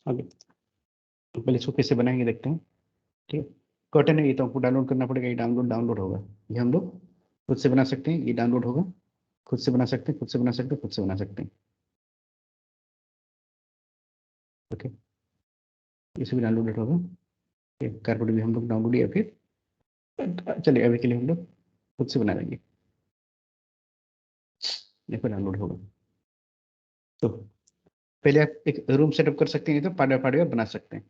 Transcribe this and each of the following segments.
Okay, तो पहले इसको कैसे बनाएंगे देखते हैं। ठीक है, कर्टन है ये, तो आपको डाउनलोड करना पड़ेगा। ये डाउनलोड होगा, ये हम लोग खुद से बना सकते हैं। ये डाउनलोड होगा, खुद से बना सकते हैं, खुद से बना सकते हैं, खुद से बना सकते हैं। ओके, इसे भी डाउनलोडेड होगा। कारपेट भी हम लोग डाउनलोड, या फिर चलिए अभी के लिए हम लोग खुद से बना लेंगे। देखो डाउनलोड होगा, तो पहले आप एक रूम सेटअप कर सकते हैं, नहीं तो पार्ट बाय पार्ट बना सकते हैं।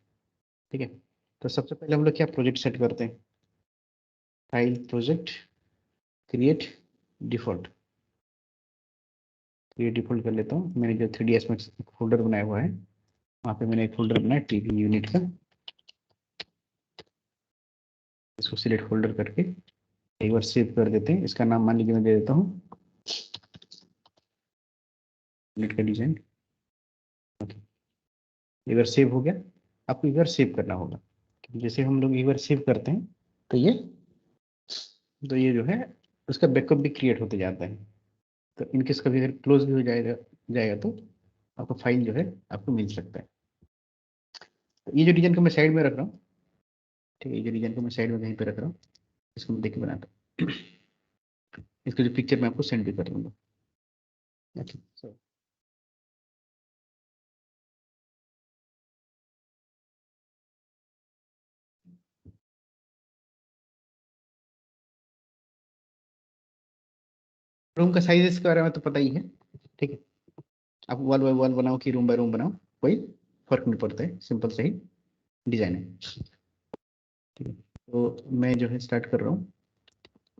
ठीक है, तो सबसे पहले हम लोग क्या प्रोजेक्ट सेट करते हैं। File, project, create, default. Create default कर लेता हूँ। मैंने जो 3ds में फोल्डर बनाया हुआ है, वहाँ पे मैंने एक फोल्डर बनाया टीवी यूनिट का। इसको सिलेक्ट फोल्डर करके एक बार सेव कर देते हैं। इसका नाम मान लीजिए मैं दे देता हूँ यूनिट का डिजाइन। एक बार सेव हो गया, आपको एक बार सेव करना होगा। जैसे हम लोग एक बार सेव करते हैं, तो ये जो है उसका बैकअप भी क्रिएट होते जाता है। तो इनकेस कभी अगर क्लोज भी हो जाएगा तो आपको फाइल जो है आपको मिल सकता है। तो ये जो डिजाइन को मैं साइड में रख रहा हूँ, ठीक है, ये जो डिजाइन को मैं साइड में कहीं पे रख रहा हूँ, इसको मैं देख के बनाता हूँ। इसको जो पिक्चर मैं आपको सेंड भी कर दूंगा। ओके, सो रूम का साइज इसके बारे में तो पता ही है। ठीक है, आप वॉल बाय वॉल बनाओ कि रूम बाय रूम बनाओ, कोई फर्क नहीं पड़ता है, सिंपल से ही डिजाइन है। ठीक है, तो मैं जो है स्टार्ट कर रहा हूँ।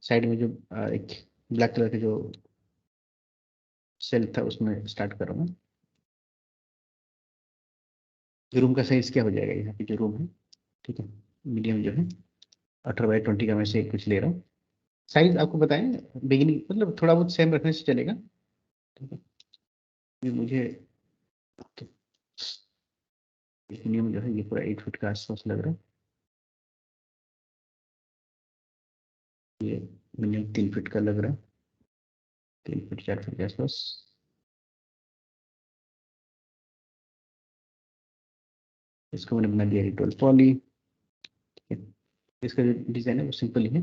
साइड में जो एक ब्लैक कलर का जो सेल था उसमें स्टार्ट कर रहा हूँ। रूम का साइज क्या हो जाएगा, यहाँ पे जो रूम है, ठीक है, मीडियम जो है 18 बाय 20 का मैं से कुछ ले रहा हूँ। साइज आपको बताएं, बिगिनिंग मतलब थोड़ा बहुत सेम रखने से चलेगा। ठीक है, ये मुझे मिनिमम जो है ये पूरा 8 फीट का आसपास लग रहा है। ये मिनिमम 3 फीट का लग रहा है, 3 फीट 4 फीट के आसपास। इसको मैंने बना दिया रिटोल पॉली। ठीक है, इसका जो डिजाइन है वो सिंपल ही है।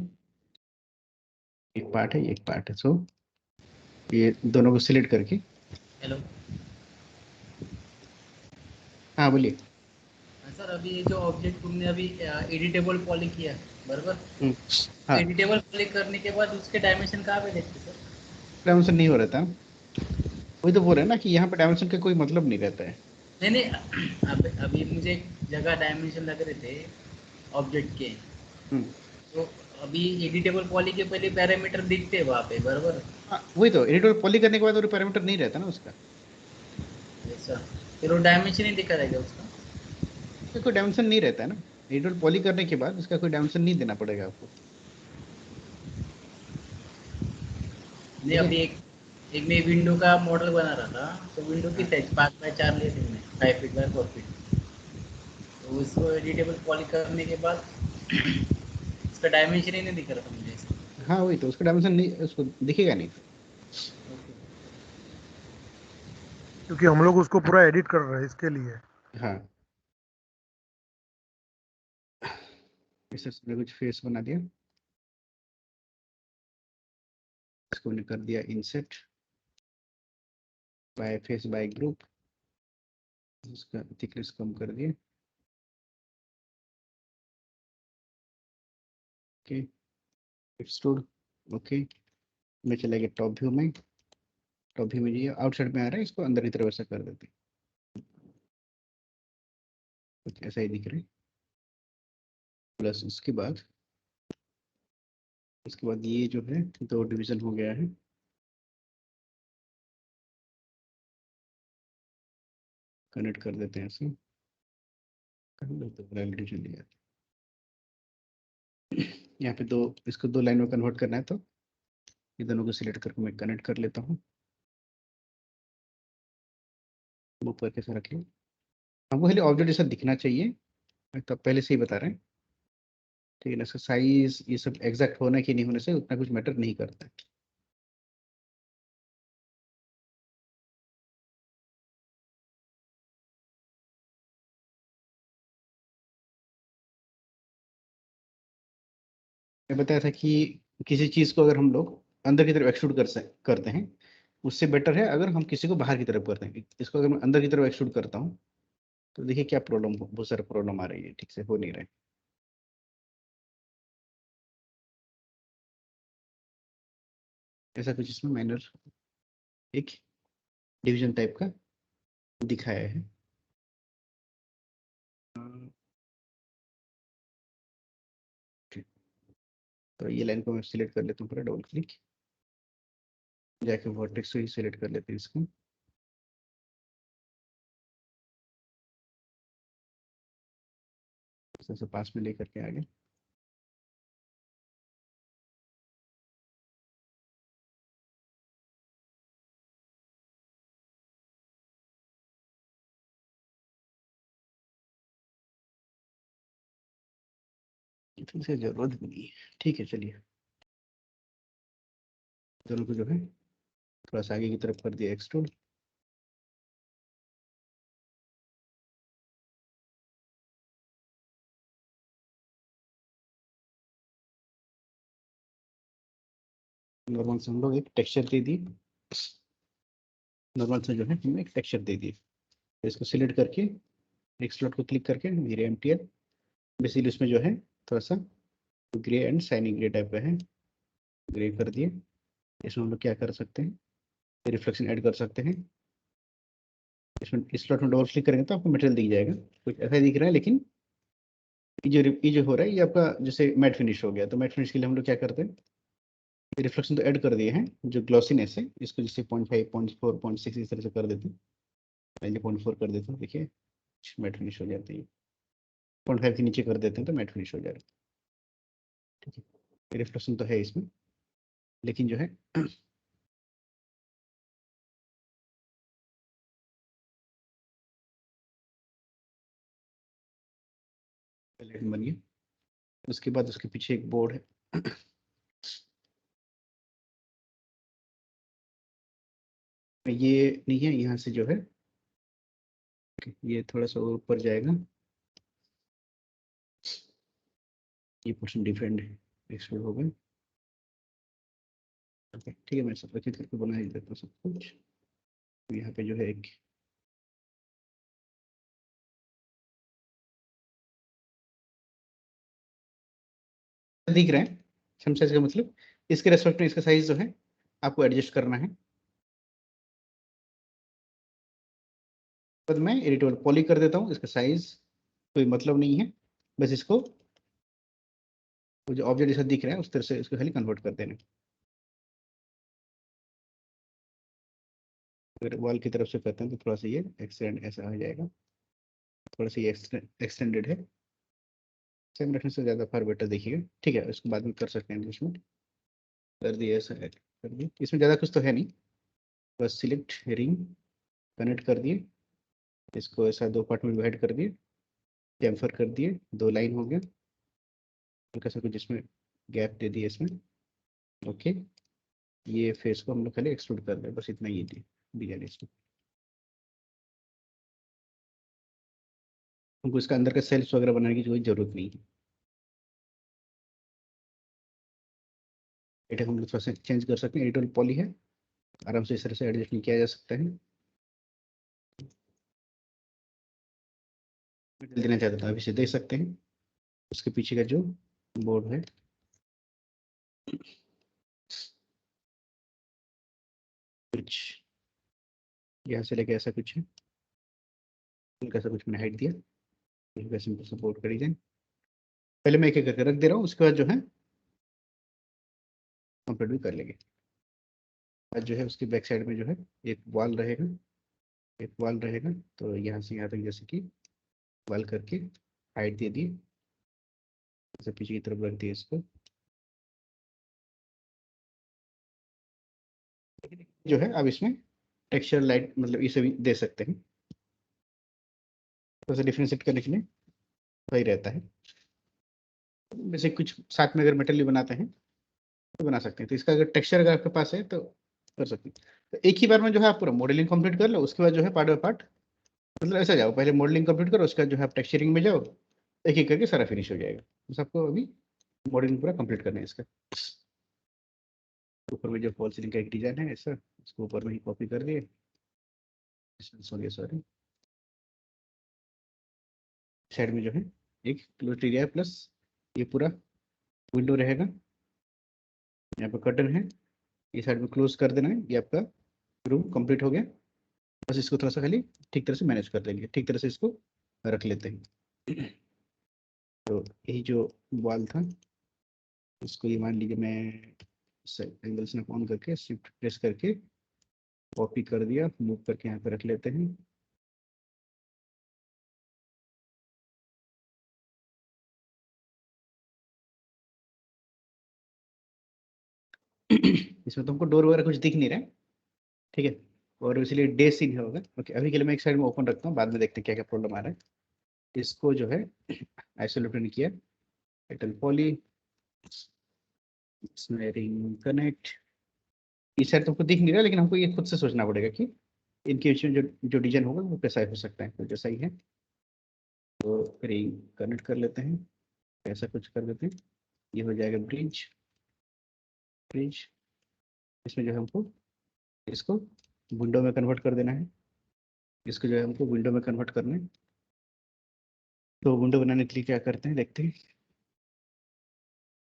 एक पार्ट है, एक पार्ट है, सो ये दोनों को सिलेक्ट करके। हेलो। हाँ बोलिए। सर अभी ये जो ऑब्जेक्ट तुमने अभी एडिटेबल पॉली किया है, बराबर। हम्म, हाँ, एडिटेबल पॉली करने के बाद उसके डायमेंशन कहाँ पे देखते सर? डायमेंशन नहीं हो रहा था। वही तो बोल रहे हैं ना कि यहाँ पे डायमेंशन का कोई मतलब नहीं रहता है। नहीं नहीं, अब अभी मुझे एक जगह डायमेंशन लग रहे थे ऑब्जेक्ट के। हम्म, तो अभी एडिटेबल पॉली के पहले पैरामीटर दिखते हैं वहाँ पे, बराबर। हाँ वही तो, एडिटर पॉली करने के बाद वो पैरामीटर नहीं रहता ना उसका। ऐसा फिर वो डायमेंशन ही दिखा रहेगा उसका। उसका कोई डायमेंशन नहीं रहता है ना। एडिटर पॉली करने के बाद उसका कोई डायमेंशन नहीं देना पड़ेगा आपको। नहीं, ठीक है, अभी एक मैं विंडो का मॉडल बना रहा था, तो विंडो की हाँ साइज 5 बाय 4 लिए थे मैंने, 5 फीट बाय 4 फीट। तो उसको एडिटेबल पॉली करने के बाद उसका डायमेंशन ही नहीं दिख रहा था मुझे इसका। हाँ वही तो, उसका डायमेंशन नहीं, उसको दिखेगा नहीं। क्योंकि हम लोग उसको पूरा एडिट कर रहे हैं इसके लिए। हाँ, इससे मैंने कुछ फेस बना दिया। इसको मैंने कर दिया इंसेट बाय फेस बाय ग्रुप। इसका थिकनेस कम कर दिया। Okay, extrude. ओके, मैं चला गया टॉप व्यू में। टॉप व्यू में ये आउटसाइड में आ रहा है, इसको अंदर की तरफ ऐसा कर देते हैं। कुछ ऐसा ही दिख रहा है। प्लस उसके बाद ये जो है दो डिवीजन हो गया है। कनेक्ट कर देते हैं ऐसे, कर देते हैं डिवीजन दिया। यहाँ पे दो, इसको दो लाइन में कन्वर्ट करना है, तो ये दोनों को सिलेक्ट करके मैं कनेक्ट कर लेता हूँ। ऊपर कैसे रख लिया, हमको पहले ऑब्जेक्ट जैसा दिखना चाहिए, तो पहले से ही बता रहे हैं। ठीक है ना, इसका साइज ये सब एग्जैक्ट होना कि नहीं होने से उतना कुछ मैटर नहीं करता है। मैं बताया था कि किसी चीज़ को अगर हम लोग अंदर की तरफ एक्सट्रूड करते हैं, उससे बेटर है अगर हम किसी को बाहर की तरफ करते हैं। इसको अगर मैं अंदर की तरफ एक्सट्रूड करता हूँ तो देखिए क्या प्रॉब्लम, बहुत सारा प्रॉब्लम आ रही है, ठीक से हो नहीं रहा है। ऐसा कुछ इसमें माइनर एक डिवीजन टाइप का दिखाया है। तो ये लाइन को मैं सिलेक्ट कर लेता हूँ पूरा, डबल क्लिक जाके वर्टेक्स को ही सिलेक्ट कर लेते हैं इसको। सबसे पास में लेकर के आगे इतनी से जरूरत भी नहीं है, ठीक है। चलिए दोनों को जो है थोड़ा सा आगे की तरफ कर दिया एक्सट्रूड। नॉर्मल से हम लोग एक टेक्सचर दे दिए, नॉर्मल से जो है हमने एक टेक्सचर दे दिए। इसको सिलेक्ट करके एक स्लॉट को क्लिक करके मेरे एमटीएल बेसिकली उसमें जो है थोड़ा सा grey and shiny grey type का है, ग्रे कर दिए। इसमें हम लोग क्या कर सकते हैं, रिफ्लेक्शन ऐड कर सकते हैं। इसमें इस स्लॉट में डबल क्लिक करेंगे तो आपको मटेरियल दिख जाएगा, कुछ ऐसा दिख रहा है। लेकिन ये जो हो रहा है ये आपका जैसे मैट फिनिश हो गया, तो मैट फिनिश के लिए हम लोग क्या करते हैं, रिफ्लेक्शन तो ऐड कर दिए हैं, जो ग्लॉसीनेस है इसको जैसे 0.5 0.4 0.6 इस तरह से कर देते हैं। पहले 0.4 कर देते हैं, देखिए मैट फिनिश हो जाती है। 0.5 के नीचे कर देते हैं तो मैट फिनिश हो जाएगा, ठीक है। रिफ्लेक्शन तो है इसमें, लेकिन जो है लाइन बनी है। उसके बाद उसके पीछे एक बोर्ड है ये नहीं है, यहाँ से जो है ये थोड़ा सा ऊपर जाएगा, ये पोर्शन डिफरेंट एक्सप्लोर हो गया। ठीक है, मैं सब रचित करके बना ही देता हूँ सब कुछ। यहाँ पे जो है एक दिख रहा है सम साइज का, मतलब इसके रेस्पेक्ट में इसका साइज जो है आपको एडजस्ट करना है। बाद मैं एडिटेबल पॉली कर देता हूँ, इसका साइज कोई मतलब नहीं है, बस इसको वो जो ऑब्जेक्ट जैसा दिख रहा है उस तरह से इसको खाली कन्वर्ट कर देना है। अगर वॉल की तरफ से करते हैं तो थोड़ा सा ये एक्सटेंड ऐसा हो जाएगा, थोड़ा सा ये एक्सटेंडेड है। सेम रखने से ज़्यादा फार बेटर देखिएगा, ठीक है। उसको बाद में कर सकते हैं एडजस्टमेंट, कर दिए ऐसा कर दिए। इसमें ज़्यादा कुछ तो है नहीं, बस सिलेक्ट रिंग कनेक्ट कर दिए, इसको ऐसा दो पार्ट में डिवाइड कर दिए, चैम्फर कर दिए, दो लाइन हो गया, हल्का सा कुछ इसमें गैप दे दिए इसमें। ओके, ये फेस को हम लोग पहले एक्सट्रूड कर रहे हैं, बस इतना ही दिया इसमें। हमको इसका अंदर का सेल्स वगैरह बनाने की कोई जरूरत नहीं है। एडिट हम लोग थोड़ा सा चेंज कर सकते हैं, एडिटोल पॉली है, आराम से इस तरह से एडजस्ट नहीं किया जा सकता है। देना चाहता था अभी से दे सकते हैं। उसके पीछे का जो बोर्ड है कुछ यहाँ से लेके ऐसा कुछ है, हल्का सा कुछ मैंने हाइट दिया, सिंपल सा बोर्ड कर डिजाइन। पहले मैं एक एक करके रख दे रहा हूँ, उसके बाद जो है कंप्लीट भी कर लेंगे। आज जो है उसकी बैक साइड में जो है एक वॉल रहेगा, एक वॉल रहेगा। तो यहाँ से यहाँ तक जैसे कि वॉल करके हाइट दे दी, जैसे पीछे की तरफ रख दिए इसको। जो है अब इसमें टेक्सचर लाइट मतलब इसे भी दे सकते हैं, तो डिफ्रेंशिएट करने के लिए सही रहता है। वैसे कुछ साथ में अगर मटेरियल बनाते हैं तो बना सकते हैं, तो इसका अगर टेक्सचर अगर आपके पास है तो कर सकते हैं। तो एक ही बार में जो है आप पूरा मॉडलिंग कंप्लीट कर लो, उसके बाद जो है पार्ट बाय पार्ट, मतलब ऐसा जाओ पहले मॉडलिंग कंप्लीट करो, उसके बाद जो है आप टेक्सचरिंग में जाओ, एक एक करके सारा फिनिश हो जाएगा। बस आपको अभी मॉडलिंग पूरा कंप्लीट करना है इसका। ऊपर में जो फॉल सीलिंग का एक डिजाइन है ऐसा, इसको ऊपर में ही कॉपी कर दिए। सॉरी, साइड में जो है एक क्लोज एरिया है, प्लस ये पूरा विंडो रहेगा। यहाँ पे कर्टन है, ये साइड में क्लोज कर देना है। ये आपका रूम कंप्लीट हो गया। बस इसको थोड़ा सा खाली ठीक तरह से मैनेज कर देंगे, ठीक तरह से इसको रख लेते हैं। तो यही जो वॉल था, इसको ये मान लीजिए मैं एंगल स्नैप ऑन करके शिफ्ट प्रेस करके कॉपी कर दिया, मूव करके यहाँ पे रख लेते हैं। इसमें तुमको डोर वगैरह कुछ दिख नहीं रहा है, ठीक है, और इसलिए डे सीन होगा। ओके, अभी के लिए मैं एक साइड में ओपन रखता हूँ, बाद में देखते हैं क्या क्या प्रॉब्लम आ रहा है। इसको जो है आइसोलेट ने किया, मेटल पॉली स्नैरिंग कनेक्ट। इस साइड तुमको दिख नहीं रहा, लेकिन हमको ये खुद से सोचना पड़ेगा कि इनके बीच में जो जो डिजाइन होगा वो कैसा हो सकता है। तो जैसा ही है तो रिंग कनेक्ट कर लेते हैं, ऐसा कुछ कर देते हैं। ये हो जाएगा ब्रिज। ब्रिज इसमें जो है हमको इसको विंडो में कन्वर्ट कर देना है। इसको जो है हमको विंडो में कन्वर्ट करना है। तो विंडो बनाने के लिए क्या करते हैं देखते हैं।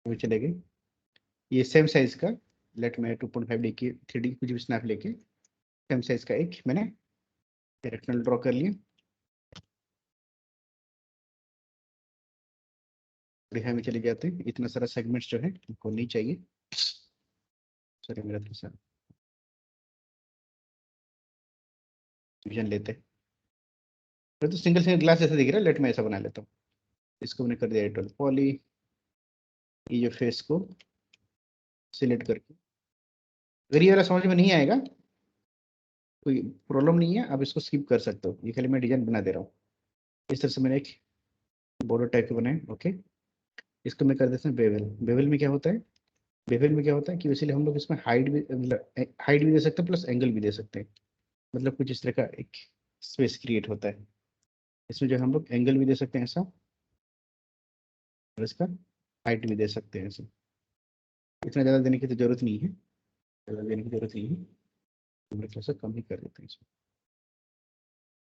अभी चले गए, ये सेम साइज का, लेट में 2.5D की 3D कुछ भी स्नैप लेके सेम साइज का एक मैंने रेक्टेंगल ड्रॉ कर लिया। यहाँ में चले जाते हैं। इतना सारा सेगमेंट्स जो है हमको नहीं चाहिए। सॉरी, मेरा थोड़ा सा डिवीजन लेते हैं। तो सिंगल सिंगल ग्लास जैसा दिख रहा है, लेट मैं ऐसा बना लेता हूँ। इसको मैंने कर दिया एटल पॉली। ये जो फेस को सिलेक्ट करके, अगर ये वाला समझ में नहीं आएगा कोई प्रॉब्लम नहीं है, आप इसको स्किप कर सकते हो। ये खाली मैं डिजाइन बना दे रहा हूँ। इस तरह से मैंने एक बॉर्डर टाइप के बनाए। ओके, इसको मैं कर देता हूँ बेवल। बेवल में क्या होता है, बेवल में क्या होता है कि इसीलिए हम लोग इसमें हाइट भी दे सकते हैं, प्लस एंगल भी दे सकते हैं। मतलब कुछ इस तरह का एक स्पेस क्रिएट होता है। इसमें जो हम लोग एंगल भी दे सकते हैं ऐसा, और इसका हाइट भी दे सकते हैं ऐसा। इतना ज़्यादा देने की तो जरूरत नहीं है, ज़्यादा देने की जरूरत नहीं है। हम लोग थोड़ा सा कम ही कर देते हैं इसमें।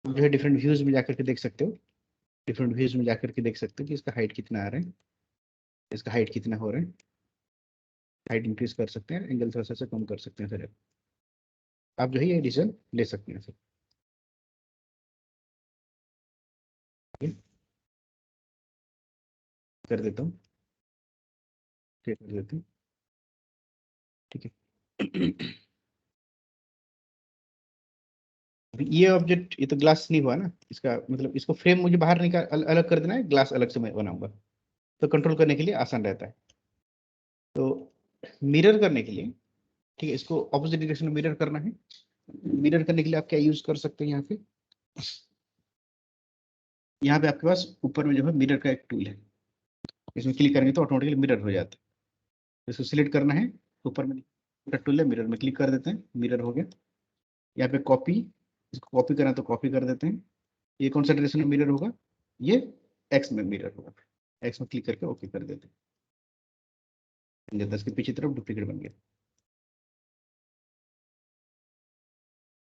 जो है डिफरेंट व्यूज में जाकर के देख सकते हो, डिफरेंट व्यूज में जाकर के देख सकते हो कि इसका हाइट कितना आ रहा है, इसका हाइट कितना हो रहा है। हाइट इंक्रीज कर सकते हैं, एंगल थोड़ा सा कम कर सकते हैं सर। आप जो है ये डिसीजन ले सकते हैं सर। कर देता हूँ, कर देते हैं, ठीक है। अभी ये ऑब्जेक्ट, ये तो ग्लास नहीं हुआ ना, इसका मतलब इसको फ्रेम मुझे बाहर निकाल अलग कर देना है, ग्लास अलग से मैं बनाऊंगा, तो कंट्रोल करने के लिए आसान रहता है। तो मिरर करने के लिए, ठीक है, इसको ऑपोजिट डायरेक्शन में मिरर करना है। मिरर करने के लिए आप क्या यूज कर सकते हैं, यहाँ पे आपके पास ऊपर में जो है मिरर का एक टूल है। इसमें क्लिक करेंगे तो ऑटोमेटिकली मिरर हो जाता है। इसको सिलेक्ट करना है, ऊपर में टूल है, मिरर में क्लिक कर देते हैं, मिरर हो गया। यहाँ पे कॉपी, इसको कॉपी करना तो कॉपी कर देते हैं। ये कौन सा डायरेक्शन में मिरर होगा, ये एक्स में मिरर होगा। एक्स में क्लिक करके ओके कर देते हैं, 10 के पीछे तरफ डुप्लीकेट बन गया।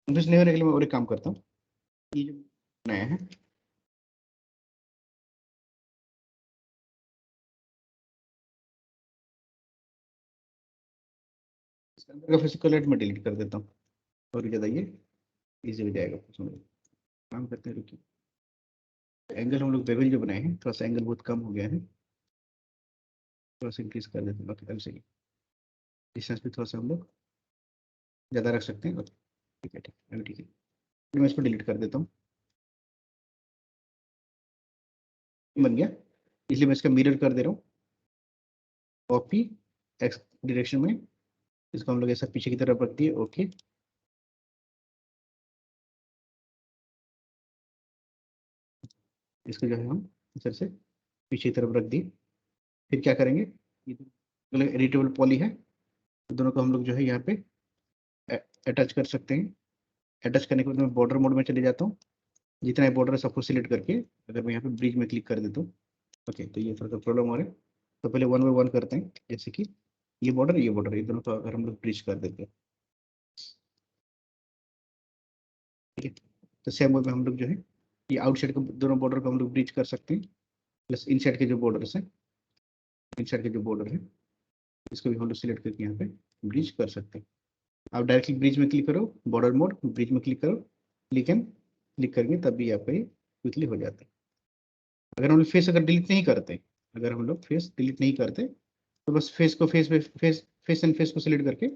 नहीं होने के लिए मैं और एक काम करता हूँ, ये जो नया है इसके अंदर का फिजिकल एड में डिलीट कर देता हूँ, और ज़्यादा ये इजी हो जाएगा समझ। काम करते हैं, रुकिए। एंगल हम लोग बेवल जो बनाए हैं, थोड़ा सा एंगल बहुत कम हो गया है, थोड़ा सा इंक्रीज कर देते हैं। ओके, अब सही। डिस्टेंस भी थोड़ा सा हम लोग ज़्यादा रख सकते हैं। ओके, ठीक है, ठीक है, अभी ठीक है। मैं इसको डिलीट कर देता हूँ, बन गया। इसलिए मैं इसका मिरर कर दे रहा हूँ, कॉपी एक्स डायरेक्शन में। इसको हम लोग ऐसा पीछे की तरफ रख दिए। ओके, इसको जो है हम इधर से पीछे की तरफ रख दिए। फिर क्या करेंगे, ये एडिटेबल पॉली है, दोनों को हम लोग जो है यहाँ पे अटैच कर सकते हैं। अटैच करने के बाद मैं बॉर्डर मोड में चले जाता हूँ। जितना बॉर्डर है सबको सिलेक्ट करके अगर मैं यहाँ पे ब्रिज में क्लिक कर देता हूँ, ओके, तो ये थोड़ा सा प्रॉब्लम हो रहा है। तो पहले वन बाय वन करते हैं, जैसे कि ये बॉर्डर ये बॉर्डर, ये दोनों तो अगर हम लोग ब्रिज कर देते हैं, ठीक है। तो सेम वे में हम लोग जो है ये आउटसाइड के दोनों बॉर्डर को हम लोग ब्रिज कर सकते हैं, प्लस इनसाइड के जो बॉर्डर है, इनसाइड के जो बॉर्डर है इसको भी हम लोग सिलेक्ट करके यहाँ पे ब्रिज कर सकते हैं। आप डायरेक्टली ब्रिज में क्लिक करो, बॉर्डर मोड ब्रिज में क्लिक करो, क्लिक एंड क्लिक करेंगे तब भी आपका ये क्विकली हो जाता है। अगर हम लोग फेस अगर डिलीट नहीं करते, अगर हम लोग फेस डिलीट नहीं करते तो बस फेस को फेस एंड फेस को सिलेक्ट करके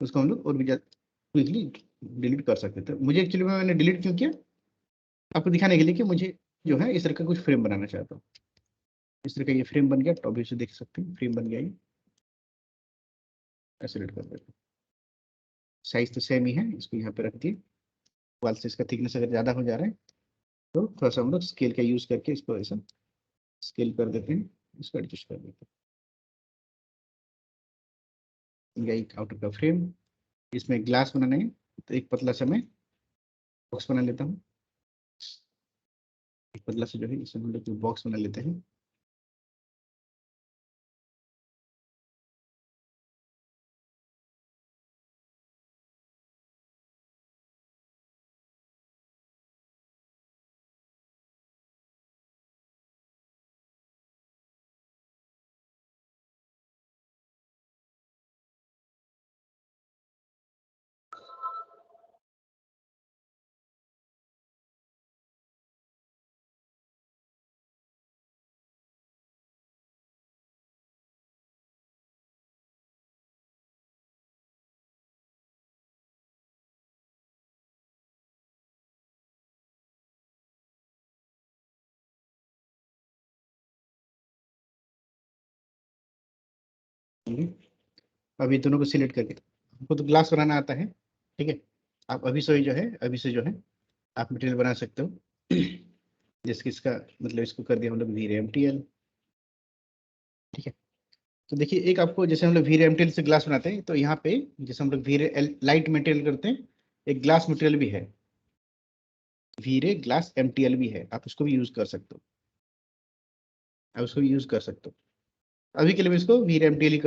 उसको हम लोग और भी क्विकली डिलीट कर सकते थे। मुझे एक्चुअली मैंने डिलीट क्यों किया, आपको दिखाने के लिए कि मुझे जो है इस तरह का कुछ फ्रेम बनाना चाहता हूँ। इस तरह का ये फ्रेम बन गया, टॉप से देख सकते हैं फ्रेम बन गया, ये सिलेक्ट कर देते हैं। साइज तो सेम ही है, इसको यहाँ पे रख दिए। वाल से इसका थिकनेस अगर ज़्यादा हो जा रहा है तो थोड़ा सा हम लोग स्केल का यूज़ करके इसको ऐसा स्केल कर देते हैं, इसको एडजस्ट कर देते हैं। ये एक आउटर का फ्रेम, इसमें ग्लास बनाना है तो एक पतला सा मैं बॉक्स बना लेता हूँ। एक पतला से जो है इसमें हम लोग बॉक्स बना लेते हैं। अभी दोनों को सिलेक्ट करके हमको तो ग्लास बनाना आता है, ठीक है। आप अभी से ही जो है अभी से जो है आप मटेरियल बना सकते हो। जैसे इसका मतलब इसको कर दिया हम लोग VRMTL, ठीक है। तो देखिए एक आपको जैसे हम लोग VRMTL से ग्लास बनाते हैं तो यहाँ पे जैसे हम लोग वीरे लाइट मटेरियल करते हैं, एक ग्लास मटेरियल भी है, वीरे ग्लास MTL भी है, आप उसको भी यूज कर सकते हो, आप उसको भी यूज कर सकते हो। अभी के लिए भी इसको VRMTL ही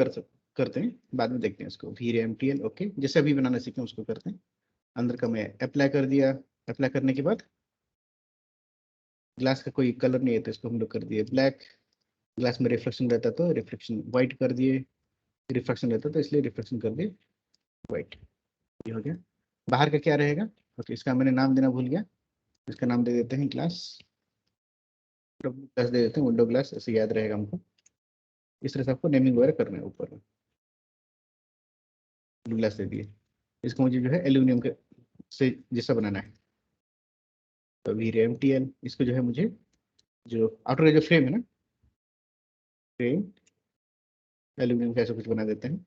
करते हैं, बाद में देखते हैं इसको VRMTL। ओके, जैसे अभी बनाना सीखते हैं उसको करते हैं। अंदर का मैं अप्लाई कर दिया, अप्लाई करने के बाद ग्लास का कोई कलर नहीं है तो इसको हम लोग कर दिए ब्लैक। ग्लास में रिफ्लेक्शन रहता तो रिफ्लेक्शन व्हाइट कर दिए, रिफ्लेक्शन रहता तो इसलिए रिफ्लेक्शन कर दिए व्हाइट। ये हो गया। बाहर का क्या रहेगा, ओके इसका मैंने नाम देना भूल गया, इसका नाम दे देते हैं ग्लास, ग्लास दे देते हैं, विंडो ग्लास, ऐसे याद रहेगा हमको। इस तरह से आपको नेमिंग वगैरह करना है। ऊपर में ग्लास दे दिए, इसको मुझे जो है एल्यूमिनियम के से जैसा बनाना है। तो VRMTL इसको जो है मुझे जो आउटर का जो फ्रेम है ना, फ्रेम एल्यूमिनियम का ऐसा कुछ बना देते हैं।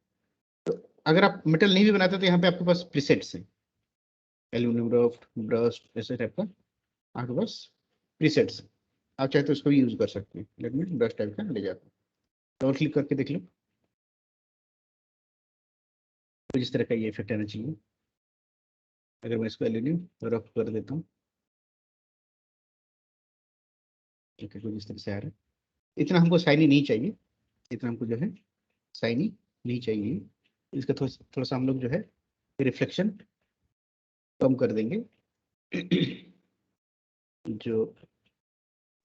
अगर आप मेटल नहीं भी बनाते तो यहाँ पे आपके पास प्रीसेट्स हैं, एल्यूमिनियम रफ ब्रश ऐसे टाइप का आपके पास प्रीसेट्स। आप चाहे तो इसको भी यूज कर सकते हैं। लेट मी ब्रश टाइप का ले जाता हूँ, डबल क्लिक करके देख लो तो जिस तरह का ये इफेक्ट आना चाहिए। अगर मैं इसको एल्यूमिनियम रफ कर देता हूँ, ठीक है, कुछ इस तरह से आ रहा है। इतना हमको शाइनी नहीं चाहिए, इतना हमको जो है शाइनी नहीं चाहिए। इसका थोड़ा थोड़ा सा हम लोग जो है रिफ्लेक्शन कम कर देंगे। जो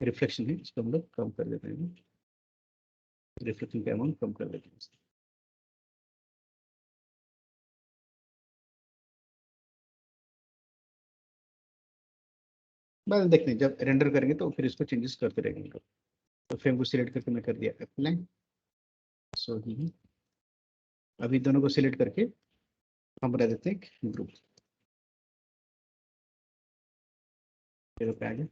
रिफ्लेक्शन है इसको हम लोग कम कर देते हैं, रिफ्लेक्शन का अमाउंट कम कर देते हैं। बस देखते हैं जब रेंडर करेंगे तो फिर इसको चेंजेस करते रहेंगे। तो फ्रेम को सिलेक्ट करके मैं कर दिया अप्लाई। सो ही अभी दोनों को सिलेक्ट करके हम बना देते हैं ग्रुप, फिर पे आ गया,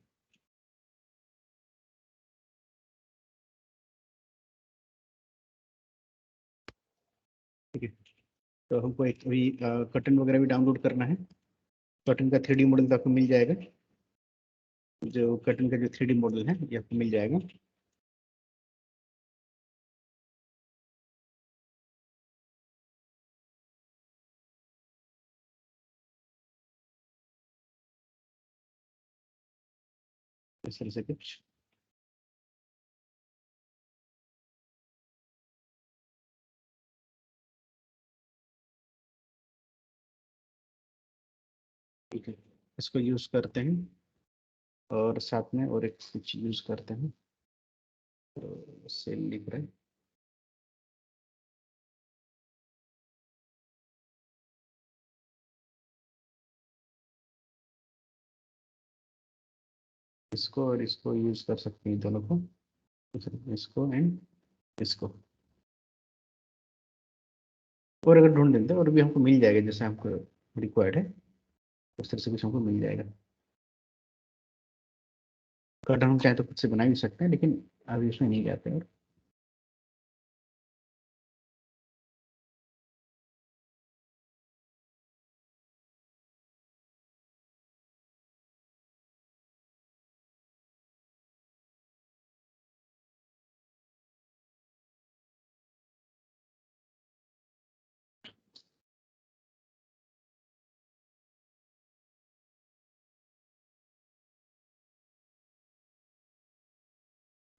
ठीक है। तो हमको एक अभी कर्टन वगैरह भी डाउनलोड करना है। कर्टन का 3D मॉडल तो आपको मिल जाएगा, जो कर्टन का जो 3D मॉडल है ये आपको मिल जाएगा। इस तरह से कुछ ठीक है, इसको यूज़ करते हैं और साथ में और एक स्विच यूज़ करते हैं, तो सेल लिख रहे हैं। इसको और इसको यूज़ कर सकते हैं दोनों को, इसको एंड इसको। और अगर ढूंढ लेते हैं और भी हमको मिल जाएगा जैसे हमको रिक्वायर्ड है, उस तरह से कुछ हमको मिल जाएगा। कट हम चाहे तो खुद से बना भी सकते हैं, लेकिन अभी उसमें नहीं जाते हैं।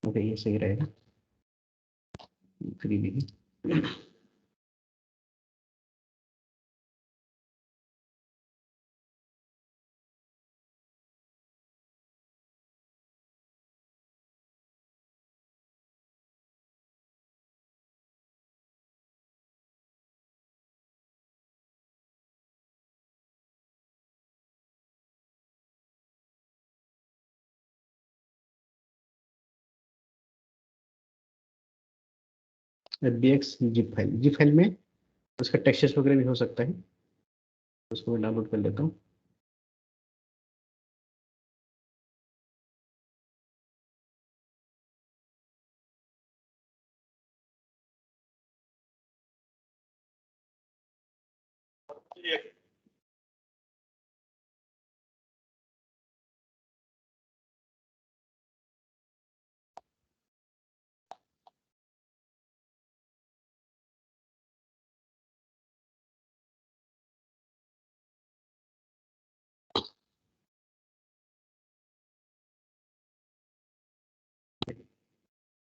ओके, ये सही रहेगा 3 dB। BX जिप फाइल में उसका टेक्सचर्स वगैरह भी हो सकता है, उसको मैं डाउनलोड कर लेता हूँ।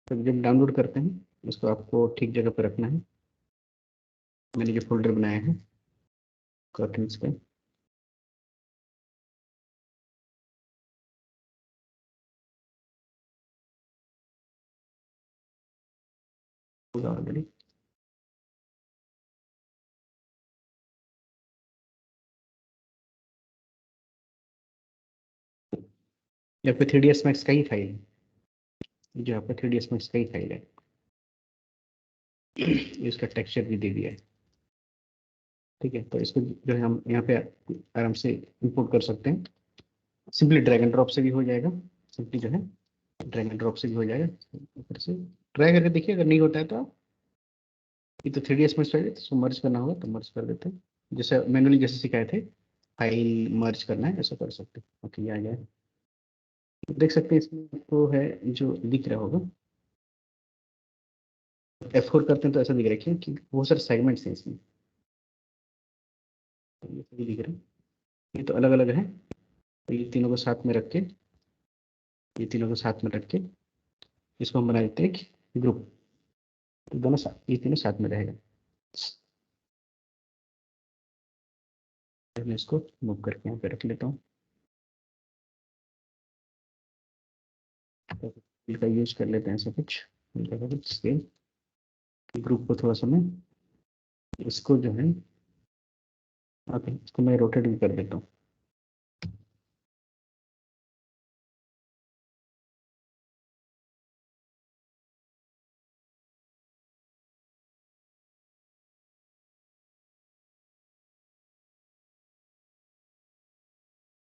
तो जब डाउनलोड करते हैं उसको आपको ठीक जगह पर रखना है। मैंने जो फोल्डर बनाया है कर्टन्स पे, पूरा ऑलरेडी। या फिर 3ds Max का ही फाइल है, जो आपका 3ds Max का ही फाइल है, इसका टेक्सचर भी दे दिया है। ठीक है, तो इसको जो है हम यहाँ पे आराम से इंपोर्ट कर सकते हैं। सिंपली ड्रैग एंड ड्रॉप से भी हो जाएगा, सिंपली जो है ड्रैग एंड ड्रॉप से भी हो जाएगा। ऊपर से ट्राई करके देखिए, अगर नहीं होता है तो आप ये तो 3ds Max फाइल है, तो इसको मर्ज करना होगा तो मर्ज कर देते हैं, जैसे मैनुअली जैसे सिखाए थे, फाइल मर्ज करना है ऐसा कर सकते हैं। ओके, ये आ गया है। देख सकते हैं इसमें आपको है जो दिख रहा होगा, F4 करते हैं तो ऐसा दिख रहा है कि बहुत सारे सेगमेंट्स हैं इसमें, तो ये सभी दिख रहे हैं। ये तो अलग अलग है, तो ये तीनों को साथ में रख के, ये तीनों को साथ में रख के इसको हम बना देते हैं एक ग्रुप, तो दोनों साथ, ये तीनों साथ में रहेगा। मैं इसको मूव करके यहाँ पे रख लेता हूँ, तो इसका यूज कर लेते हैं ऐसा कुछ, स्केल ग्रुप को थोड़ा सा मैं इसको जो है, ओके, इसको मैं रोटेट भी कर देता हूँ।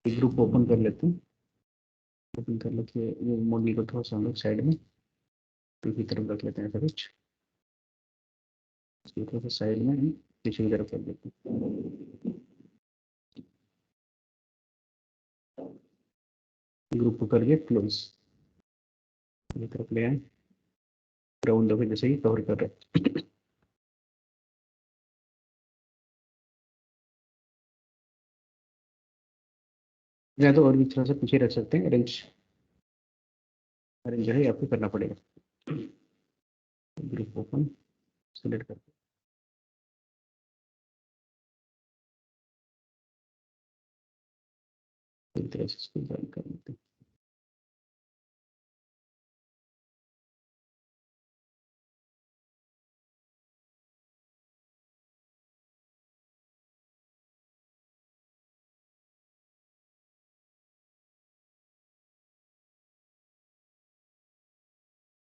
ग्रुप ओपन कर लेते हैं, ओपन कर लेके ये मॉडल को थोड़ा सा हम लोग साइड में पीछे की तरफ रख लेते हैं ऐसा कुछ, इसको थोड़ा सा साइड में हम पीछे की तरफ कर देते हैं। ग्रुप को करके क्लोज, ये तरफ ले आए, राउंड दफे जैसे ही कवर कर रहे हैं। या तो और भी थोड़ा सा पीछे रख सकते हैं, अरेंज अरेंज जो है आपको करना पड़ेगा। ग्रुप ओपन सेलेक्ट कर पूरी तरह से इसको ज्वाइन कर लेते हैं।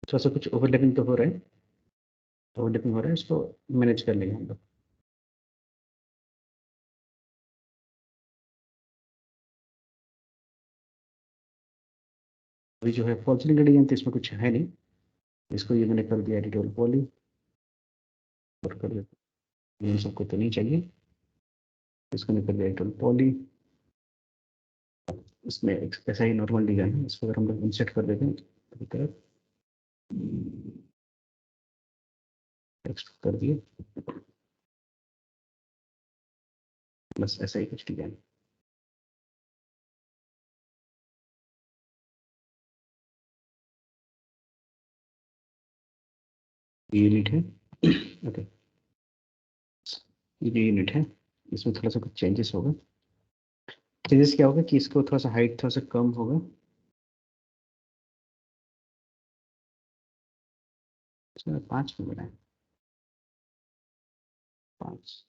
थोड़ा सा कुछ ओवरलैपिंग तो हो रहा है, ओवरलैपिंग हो रहा है, इसको मैनेज कर लेंगे हम लोग। अभी जो है फॉल सीलिंग ग्रेडियंट इसमें कुछ है नहीं, इसको ये मैंने कर दिया एडिटेबल पॉली और कर देता हूँ। इन सबको तो नहीं चाहिए, इसको मैं कर दिया एडिटेबल पॉली। इसमें एक ऐसा ही नॉर्मल डिजाइन है, इसको अगर हम लोग इंसर्ट कर देते हैं तो तरफ टेक्स्ट कर दिए, बस ऐसा ही कुछ डिजाइन। ये यूनिट है ओके, ये जो यूनिट है इसमें थोड़ा सा कुछ चेंजेस होगा। चेंजेस क्या होगा कि इसको थोड़ा सा हाइट थोड़ा सा कम होगा, इसमें 5 में बनाए, 5।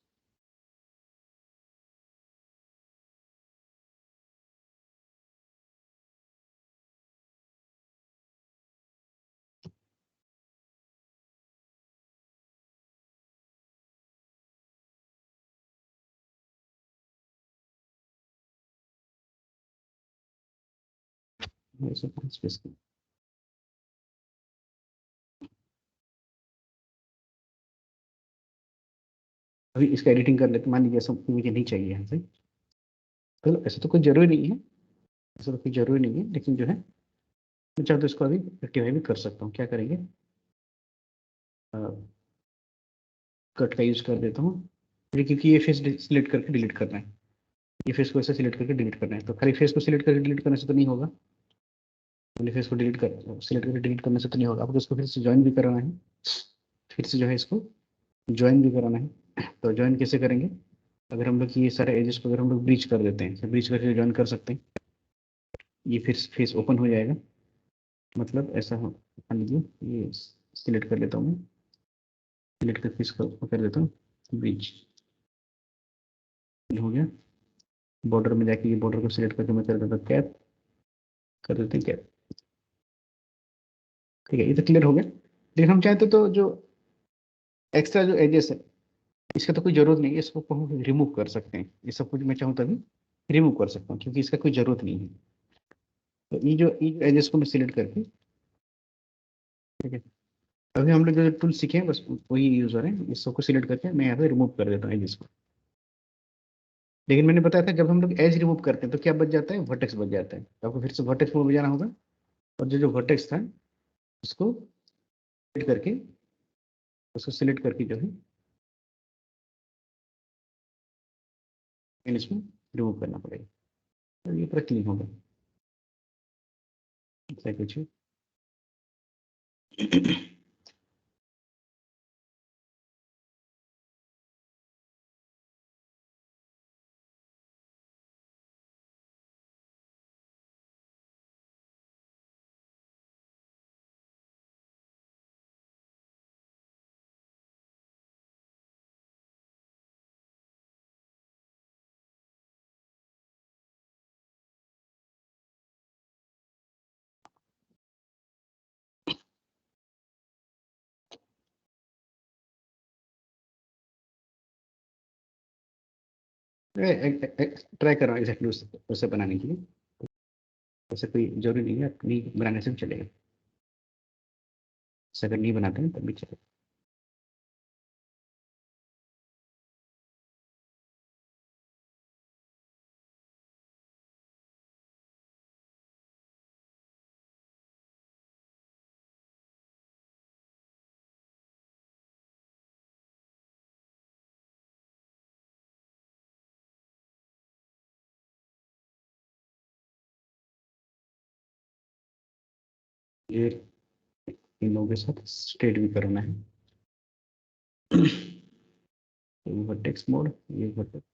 ऐसे 5 पे इसको अभी इसका एडिटिंग कर लेते, मान लीजिए ऐसा मुझे नहीं चाहिए यहाँ से, तो ऐसा तो कोई जरूरी नहीं है, ऐसा तो कोई जरूरी नहीं है, लेकिन जो है मैं चाहता हूँ इसको अभी रेक्टिफाई भी कर सकता हूँ। क्या करेंगे, कट का यूज कर देता हूँ, क्योंकि ये फेस सिलेक्ट करके डिलीट करना है, ये फेस को ऐसे सिलेक्ट करके डिलीट करना है, तो खाली फेस को सिलेक्ट करके डिलीट करने से तो नहीं होगा, खाली फेस को डिलीट कर सिलेक्ट करके डिलीट करने से तो नहीं होगा, आपको इसको फिर से ज्वाइन भी कराना है, फिर से जो है इसको ज्वाइन भी कराना है। तो ज्वाइन कैसे करेंगे, अगर हम लोग ये सारे एजेस को अगर हम लोग ब्रीच कर देते हैं, तो ब्रीच करके ज्वाइन कर सकते हैं, ये फिर फेस ओपन हो जाएगा, मतलब ऐसा हो, मान लीजिए ये सिलेक्ट कर लेता हूँ मैं, सिलेक्ट करके इसको कर देता हूँ ब्रीच, हो गया। बॉर्डर में जाके ये बॉर्डर को सिलेक्ट करके मैं कर देता हूँ कैप, कर देते हैं कैप, ठीक है, ये तो क्लियर हो गया। लेकिन हम चाहते तो जो एक्स्ट्रा जो एजेस है इसका तो कोई जरूरत नहीं है, इसको हम रिमूव कर सकते हैं, ये सब कुछ मैं चाहूँ तभी रिमूव कर सकता हूँ, क्योंकि इसका कोई जरूरत नहीं है। तो ये जो एजेस को मैं सिलेक्ट करके, ठीक है, अभी हम लोग जो टूल सीखे हैं बस वही यूज हो रहे हैं, इस सबको सिलेक्ट करके मैं यहाँ पे रिमूव कर देता हूँ एजेस को। लेकिन मैंने बताया था जब हम लोग एज रिमूव करते हैं तो क्या बच जाता है, वर्टेक्स बच जाता है, तो आपको फिर से वर्टेक्स मोड में जाना होगा, और जो जो वर्टेक्स था उसको सिलेक्ट करके, उसको सिलेक्ट करके जो है इसमें रिमूव करना पड़ेगा, तो ये पूरा क्लीन होगा, ऐसा कुछ है। ट्राई कर रहा हूँ एग्जैक्टली उससे बनाने के लिए, वैसे कोई जरूरी नहीं है, आप नहीं बनाने से भी चलेगा, ऐसा अगर नहीं बनाते हैं तब भी चलेगा। ये इन लोगों के साथ स्ट्रेट भी करना है, वर्टेक्स मोड, ये वर्टेक्स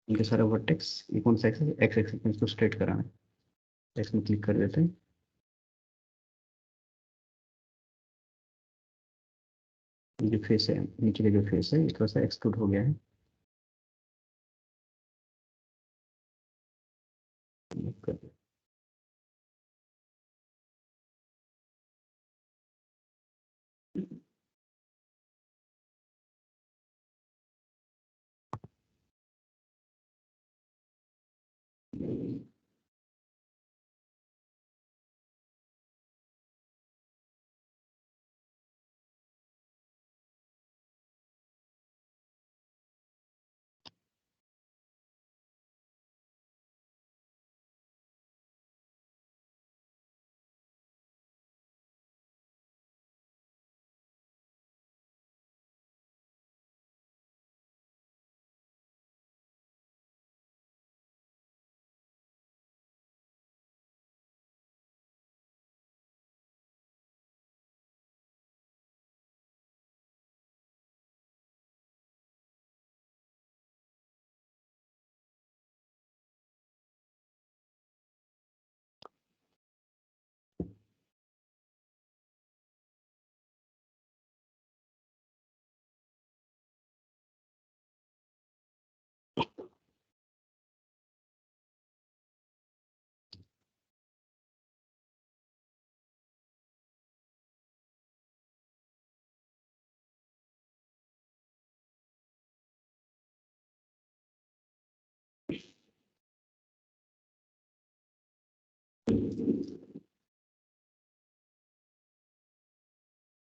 इनके सारा वर्टेक्स, ये कौन सा एक्स एक्सिस में इसको स्ट्रेट कराना है, एक्स में क्लिक कर देते हैं। ये जो फेस है, नीचे का जो फेस है, ये थोड़ा सा एक्सट्रूड हो गया है।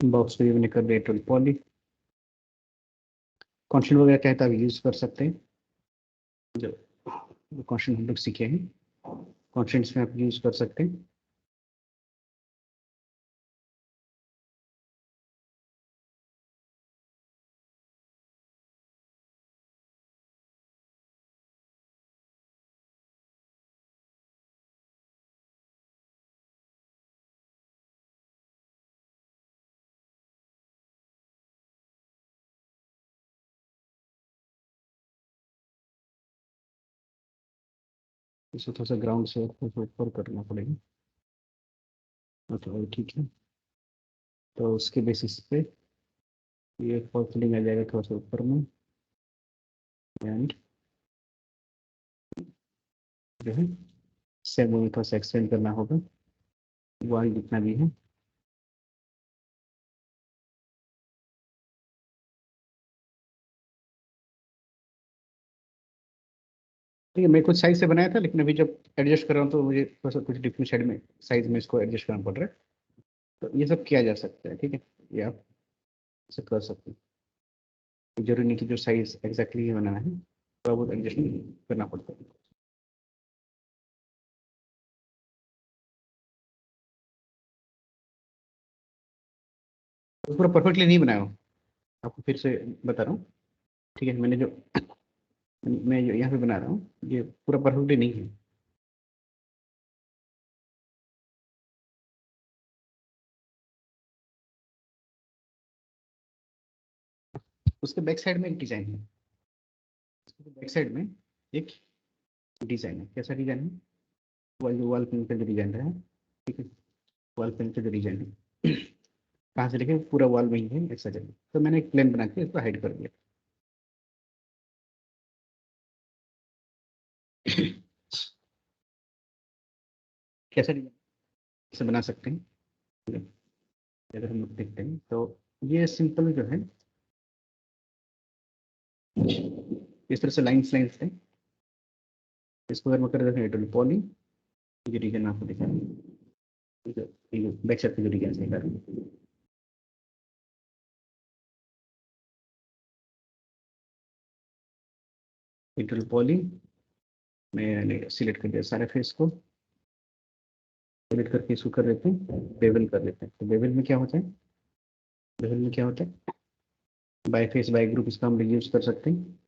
बॉक्स को ये मैंने कर दिया टोल पॉली। कॉन्स्टेंट वगैरह कहता है यूज कर सकते हैं, जो कॉन्स्टेंट हम लोग सीखे हैं, कॉन्स्टेंट्स में आप यूज कर सकते हैं। इसको थोड़ा सा ग्राउंड से ऊपर करना पड़ेगा, तो ठीक है। तो उसके बेसिस पे ये फॉल सीलिंग आ जाएगा थोड़ा सा ऊपर में, एंड जो है सेम वही थोड़ा सा एक्सटेंड करना होगा, वॉल जितना भी है। ठीक है, मैं कुछ साइज से बनाया था, लेकिन अभी जब एडजस्ट कर रहा हूँ तो मुझे थोड़ा सा कुछ डिफरेंट साइड में साइज में इसको एडजस्ट करना पड़ रहा है। तो ये सब किया जा सकता है, ठीक है, ये आप इसे कर सकते हैं। जरूरी नहीं कि जो साइज एग्जैक्टली ही बनाना है, थोड़ा बहुत एडजस्टमेंट करना पड़ता है। तो पूरा परफेक्टली नहीं बनाया हूँ, आपको फिर से बता रहा हूँ। ठीक है, मैं जो यहाँ पे बना रहा हूँ ये पूरा परफेक्टली नहीं है। उसके बैक साइड में एक डिजाइन है, बैक साइड में एक डिजाइन है। कैसा डिजाइन है? वॉल पेंट का जो डिजाइन है, ठीक है, वॉल पेंट का जो डिजाइन है, कहाँ से देखें पूरा वॉल में ही है ऐसा जगह, तो मैंने एक प्लेन बना के इसको हाइड कर दिया। कैसा डिजाइन से बना सकते हैं, ठीक है? अगर हम लोग देखते हैं तो ये सिंपल जो है इस तरह से लाइन्स लाइन्स है। इसको अगर मैं कर देता हूँ पॉली, ये डिजाइन आपको दिखाएंगे, बैक साइड पे जो डिजाइन है कर इंटरनल पॉली, मैंने सिलेक्ट कर दिया सारे फेस को, सिलेक्ट करके इसको कर देते हैं बेवल कर देते हैं। तो बेवल में क्या होता है, बेवल में क्या होता है, बाय फेस बाय ग्रुप इसका हम यूज कर सकते हैं।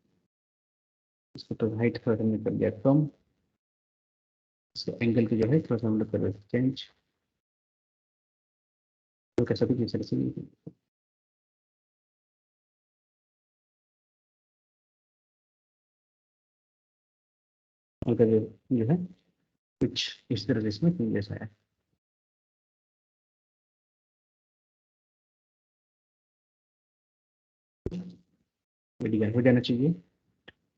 इसको तो हाइट थोड़ा सा हमने कर दिया कम, इसका एंगल की जो है थोड़ा सा हम लोग कर देते चेंज, तो कैसा कुछ इस तरह से उनका जो है कुछ इस तरह से इसमें चेंजेस आया। बढ़िया हो जाना चाहिए।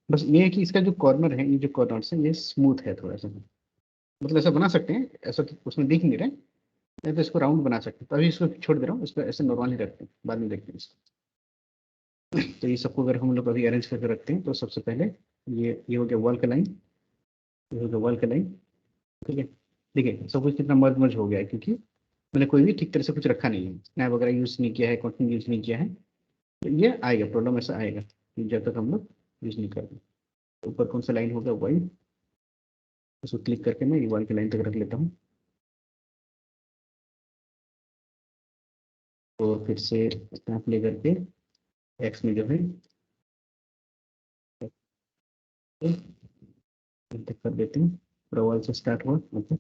बस ये है कि इसका जो कॉर्नर है, ये जो कॉर्नर है ये स्मूथ है थोड़ा सा, मतलब ऐसा बना सकते हैं, ऐसा तो उसमें दिख नहीं रहा है, नहीं तो इसको राउंड बना सकते हैं। तो अभी इसको छोड़ दे रहा हूँ, इसको ऐसे नॉर्मल ही रखते हैं, बाद में देखते हैं इसको। तो ये सबको अगर हम लोग अभी अरेंज करके रखते हैं तो सबसे पहले ये हो गया वॉल का लाइन, ये हो गया वॉल का लाइन। ठीक है, देखिए सब कुछ कितना मर्ज मर्ज हो गया है, क्योंकि मैंने कोई भी ठीक तरह से कुछ रखा नहीं है, स्नैप वगैरह यूज़ नहीं किया है, कॉटन यूज़ नहीं किया है। तो ये आएगा प्रॉब्लम, ऐसा आएगा कि जब तक हम लोग यूज़ नहीं करते। ऊपर कौन सा लाइन होगा, वाई, उसको क्लिक करके मैं ये वाल की लाइन तक रख लेता हूँ। और फिर से स्नैप ले करके एक्स में जो है तक कर देते हैं, पूरा वाल से स्टार्ट हुआ मतलब।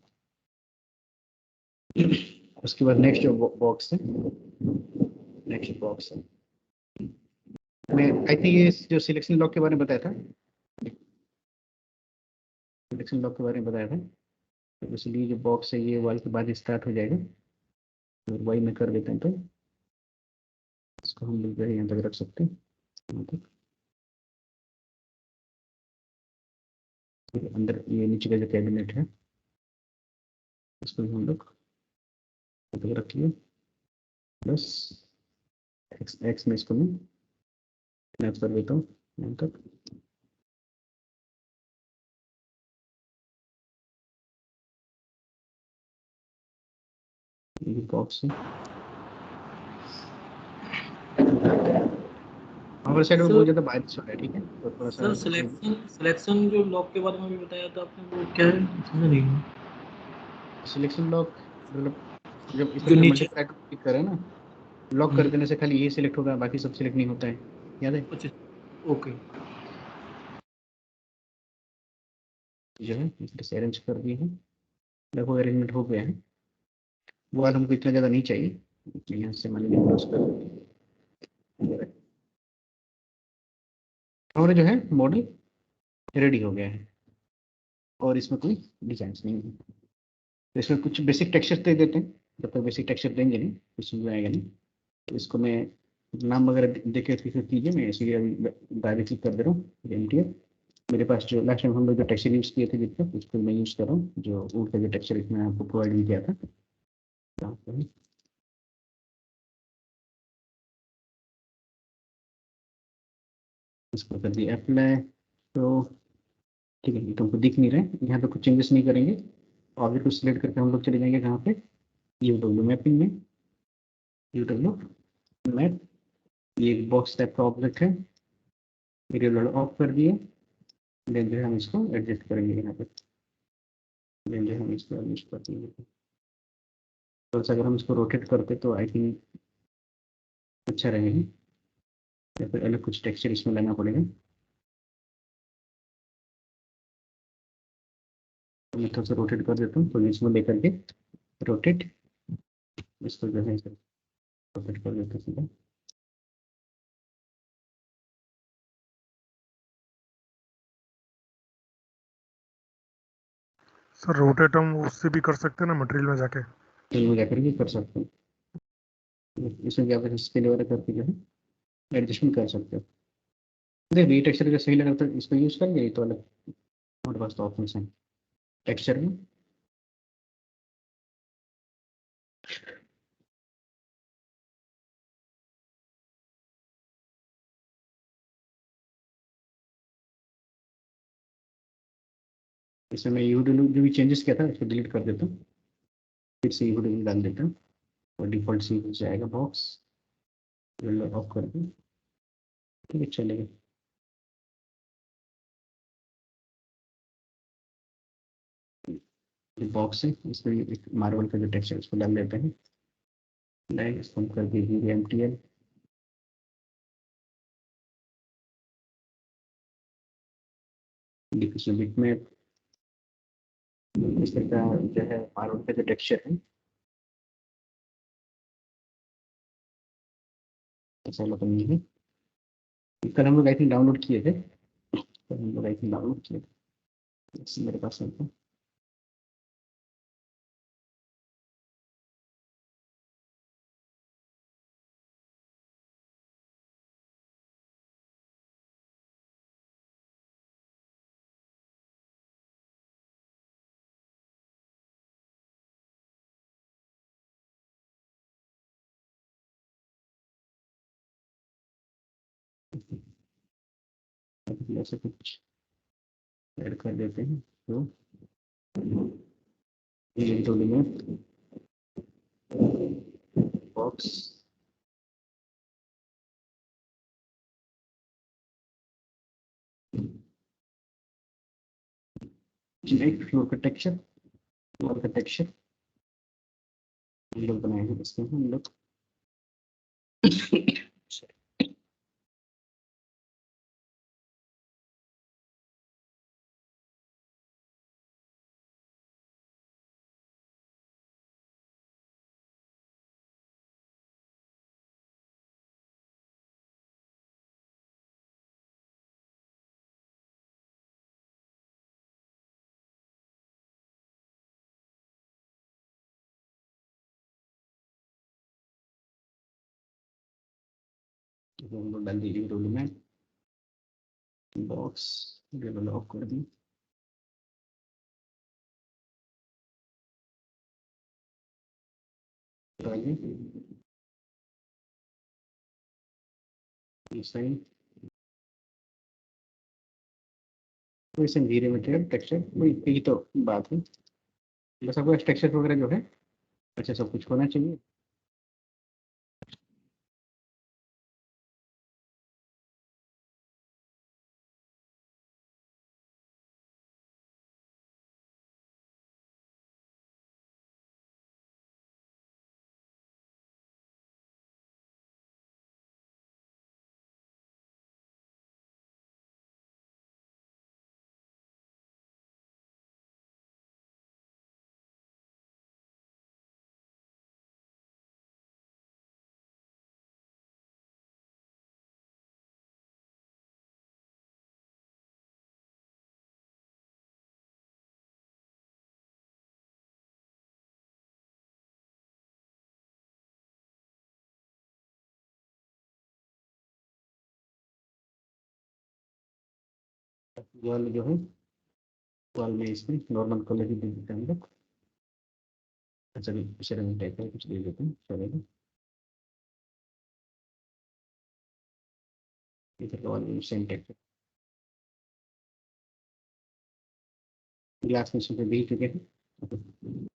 उसके बाद नेक्स्ट जो बॉक्स है, नेक्स्ट बॉक्स है, मैं आई थिंक ये जो सिलेक्शन लॉक के बारे में बताया था, सिलेक्शन लॉक के बारे में बताया था, तो इसलिए जो बॉक्स है ये वाल के बाद स्टार्ट हो जाएगा। तो वाई में कर देते हैं, तो इसको हम लोग यहाँ तक रख सकते हैं, यहाँ तक। फिर अंदर ये नीचे का जो कैबिनेट है इसको भी हम लोग रखिए, बस एक्स एक्स में इसको मैं स्नैप कर देता हूँ यहाँ तक। ये बॉक्स है हमारे साइड में बहुत ज़्यादा बारिश हो रहा है, ठीक है, तो थोड़ा सा सर सिलेक्शन जो लॉक के बारे में भी बताया था आपने, वो क्या है, समझ नहीं है। सिलेक्शन लॉक मतलब जब इस जो तरह से नीचे। मल्टीप्लाई क्लिक करें ना, लॉक कर देने से खाली यही सिलेक्ट होगा, बाकी सब सिलेक्ट नहीं होता है, याद है। अच्छा, ओके। जो है इस तरह से अरेंज कर दिए हैं, लगभग अरेंजमेंट हो गया है। वो वाला हमको इतना ज़्यादा नहीं चाहिए, तो यहाँ से मान लीजिए क्रॉस कर देते हैं। हमारा जो है मॉडल रेडी हो गया है, और इसमें कोई डिजाइन नहीं है। तो इसमें कुछ बेसिक टेक्सचर दे देते हैं, जब तक बेसिक टेक्सचर देंगे नहीं कुछ समझ आएगा नहीं। तो इसको मैं नाम वगैरह देखे कीजिए, मैं इसीलिए अभी डायरेक्ट कर दे रहा हूँ एमटीएफ। मेरे पास जो लास्ट टाइम हम लोग जो टेक्सचर यूज़ किए थे जितना, उसको मैं यूज़ कर रहा हूँ, जो ऊँट का जो टेक्सचर इसमें आपको प्रोवाइड भी किया था। इसको कर दिया अप्लाई, तो ठीक है, ये तुमको दिख नहीं रहा है, यहाँ पे कुछ चेंजेस नहीं करेंगे। ऑब्जेक्ट को सिलेक्ट करके हम लोग चले जाएंगे कहाँ पे, यूडब्ल्यू मैपिंग में, यूडब्ल्यू मैप, ये एक बॉक्स टाइप का ऑब्जेक्ट है, एरियल ऑफ कर दिए। देन जो है हम इसको एडजस्ट करेंगे यहाँ पे, देन जो है हम इसको एडजस्ट कर देंगे। तो अगर हम इसको रोटेट करते तो आई थिंक अच्छा रहेगा, या फिर अलग कुछ टेक्सचर इसमें लाना पड़ेगा। तो मैं थोड़ा सा रोटेट कर देता हूँ, तो इसमें लेकर के रोटेट, इसको जो है रोटेट कर देते हैं सीधा। सर रोटेट हम उससे भी कर सकते हैं ना, मटेरियल में जाके। तो वो जाकर के कर सकते हैं, इसमें क्या स्केल वगैरह करके जो है एडजस्टमेंट कर सकते हो। देख ये टेक्सचर का सही लगा तो इसको यूज़ कर लिया, तो अलग हमारे पास तो ऑप्शन है टेक्सचर में। इसमें मैं यूडब्ल्यू जो भी चेंजेस किया था उसको डिलीट कर देता हूँ, फिर से यूडब्ल्यू डाल देता हूँ, और डिफॉल्ट से हो जाएगा बॉक्स, ऑफ कर दूँ, ठीक है चलेगा। बॉक्स है, इसमें एक मार्बल का जो टेक्सचर उसको डाल लेते हैं, लाइक इसको हम कर दीजिए एमटीएल। डिफिशन बिट में इस तरह का जो है मार्बल का जो टेक्सचर है ऐसा लगा नहीं है। कल हम लोग आई थिंक डाउनलोड किए थे, कल हम लोग आई थिंक डाउनलोड किए थे, मेरे पास है ऐसे कुछ ऐड कर देते हैं तो बॉक्स एक फ्लोर का टेक्सचर, फ्लोर का टेक्सचर हम लोग बनाए हैं इसमें हम लोग डाल दीजिए रोल में बॉक्स लेवल ऑफ कर दी। सही वैसे धीरे मटेरियल टेक्सचर वही यही तो बात है, बस आपको टेक्सचर वगैरह जो है अच्छा सब कुछ होना चाहिए। वॉल जो है वॉल में इसमें नॉर्मल कलर ही दे देते हैं हम लोग। अच्छा शेरवानी टाइप का कुछ दे देते हैं चलेगा। इधर वॉल में सेम टाइप का ग्लास में से भी चुके हैं।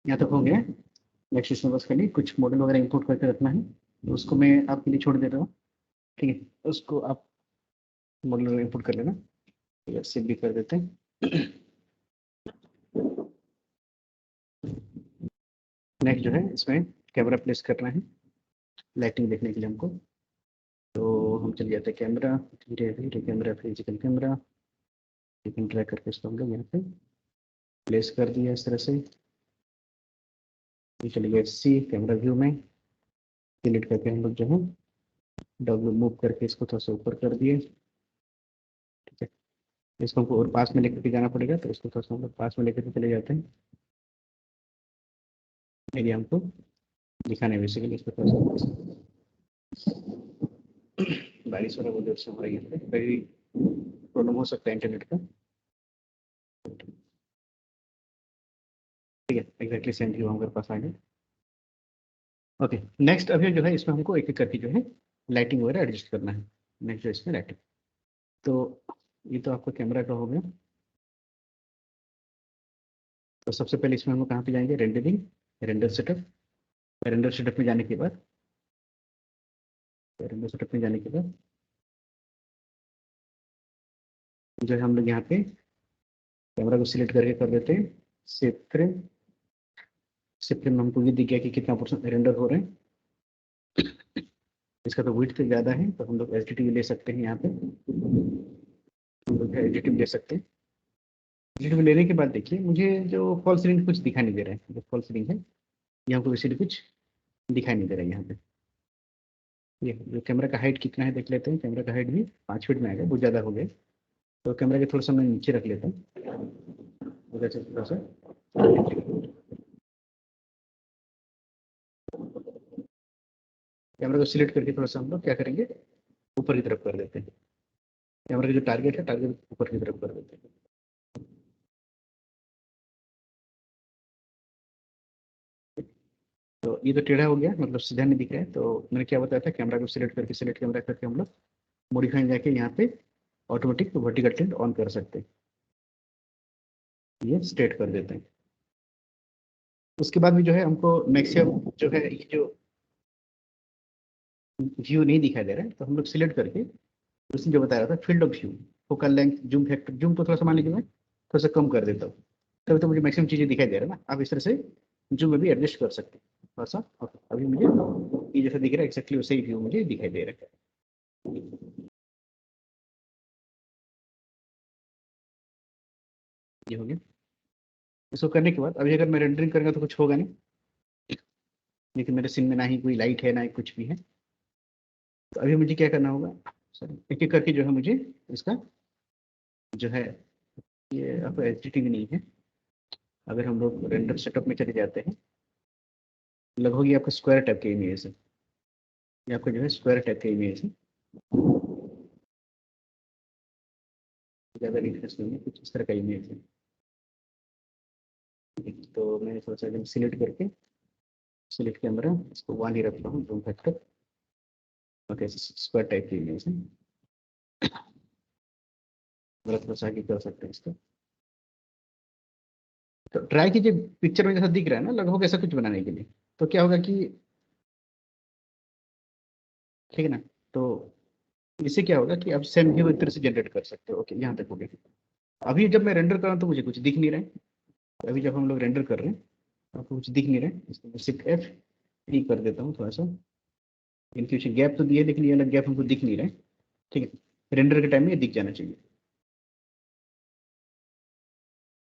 यहाँ तक हो गया। नेक्स्ट इसमें बस खाली कुछ मॉडल वगैरह इंपोर्ट करके रखना है, तो उसको मैं आपके लिए छोड़ दे रहा हूँ। ठीक है, उसको आप मॉडल इंपोर्ट कर लेना, सेव भी कर देते हैं। नेक्स्ट जो है इसमें कैमरा प्लेस करना है लाइटिंग देखने के लिए हमको। तो हम चले जाते हैं कैमरा, धीरे धीरे कैमरा, फिजिकल कैमरा, लेकिन ड्रैग करके इसको हम लोग यहाँ पे प्लेस कर दिया इस तरह से। ये चले गए सी कैमरा व्यू में, डिलीट करके हम लोग जो है डब्ल्यू मूव करके इसको थोड़ा सा ऊपर कर दिए। ठीक है, इसको हमको और पास में लेकर के जाना पड़ेगा, तो इसको थोड़ा सा हम लोग पास में लेकर के चले जाते हैं। एरिया हमको दिखाने बेसिकली इसको थोड़ा सा बारिश हो रहा है, वो जोर से हो रही है, कभी प्रॉब्लम हो सकता है इंटरनेट का। ठीक है, एग्जैक्टली सेम व्यू हमारे पास आ गया। ओके, नेक्स्ट अभी जो है इसमें हमको एक एक करके जो है लाइटिंग वगैरह एडजस्ट करना है। नेक्स्ट जो इसमें लाइटिंग, तो ये तो आपका कैमरा का हो गया। तो सबसे पहले इसमें हम लोग कहाँ पे जाएंगे, rendering, render setup. Render setup में जाने के बाद, रेंडर सेटअप में जाने के बाद जो है हम लोग यहाँ पे कैमरा को सिलेक्ट करके कर देते हैं सेव फ्रेम। सेव फ्रेम में हमको ये दिख गया कि कितना परसेंट रेंडर हो रहे हैं। इसका तो विड्थ ज़्यादा है, तो हम लोग एडिटिव ले सकते हैं। यहाँ पे हम लोग एडिटिव ले सकते हैं। एडिटिव लेने के बाद देखिए मुझे जो फॉल सीलिंग कुछ दिखाई नहीं दे रहा है, जो फॉल सीलिंग है ये हमको वैसे कुछ दिखाई नहीं दे रहा है यहाँ पे। ये जो कैमरा का हाइट कितना है देख लेते हैं। कैमरा का हाइट भी 5 फीट में आ गया, बहुत ज़्यादा हो गया, तो कैमरा के थोड़ा सा मैं नीचे रख लेता हूँ। उधर से थोड़ा सा कैमरा को सिलेक्ट करके थोड़ा सा हम लोग क्या करेंगे, ऊपर की तरफ कर देते हैं। कैमरा का जो टारगेट है, टारगेट ऊपर की तरफ कर देते हैं। तो ये तो टेढ़ा हो गया, मतलब सीधा नहीं दिख रहा है। तो मैंने क्या बताया था, कैमरा को सिलेक्ट करके, सिलेक्ट कैमरा करके हम लोग मॉडिफाई जाके यहाँ पे ऑटोमेटिक वर्टिकल टिल्ट ऑन कर सकते हैं। ये स्ट्रेट कर देते हैं। उसके बाद भी जो है हमको मैक्सिमम जो है ये जो व्यू नहीं दिखाई दे रहा है, तो हम लोग सिलेक्ट करके उसने जो बताया था field of view, focal length, zoom factor, zoom को थोड़ा सा मान लीजिए मैं थोड़ा सा कम कर देता हूँ, तभी तो मुझे मैक्सिमम चीज़ें दिखाई दे रहा है ना। आप इस तरह से जूम में भी एडजस्ट कर सकते हैं थोड़ा सा। अभी मुझे ये जैसा दिख रहा है एक्जैक्टली वैसे ही व्यू मुझे दिखाई दे रहा है। ये हो गया। इसको करने के बाद अभी अगर मैं रेंडरिंग करूँगा तो कुछ होगा नहीं, लेकिन मेरे सीन में ना ही कोई लाइट है ना ही कुछ भी है। तो अभी मुझे क्या करना होगा, सॉरी, एक एक करके जो है मुझे इसका जो है, ये अब एडिटिंग नहीं है। अगर हम लोग रेंडर सेटअप में चले जाते हैं, लगभग ये आपका स्क्वायर टाइप का इमेज है, ये आपका जो है स्क्वायर टाइप का इमेज है, ज़्यादा इंटरेस्ट नहीं है, कुछ इस तरह का इमेज है। तो मैं थोड़ा सा सिलेक्ट करके, सिलेक्ट कैमरा इसको 1 ही रखता हूँ, zoom factor. Okay, square type की इमेज है, गलत थोड़ा सा आगे कर सकते हैं इसको। तो ट्राई कीजिए, पिक्चर में जैसा दिख रहा है ना लगभग ऐसा कुछ बनाने के लिए। तो क्या होगा कि, ठीक है ना, तो इससे क्या होगा कि आप सेम व्यू एक तरह से जनरेट कर सकते हो। ओके, यहाँ तक हो गया। अभी जब मैं रेंडर कर रहा हूँ तो मुझे कुछ दिख नहीं रहा है। अभी जब हम लोग रेंडर कर रहे हैं आपको कुछ दिख नहीं रहा है, इसको मैं शिफ्ट एफ ई कर देता हूँ थोड़ा सा। इनके पीछे गैप तो दिए, लेकिन ये अलग गैप हमको दिख नहीं रहा है। ठीक है, रेंडर के टाइम में ये दिख जाना चाहिए।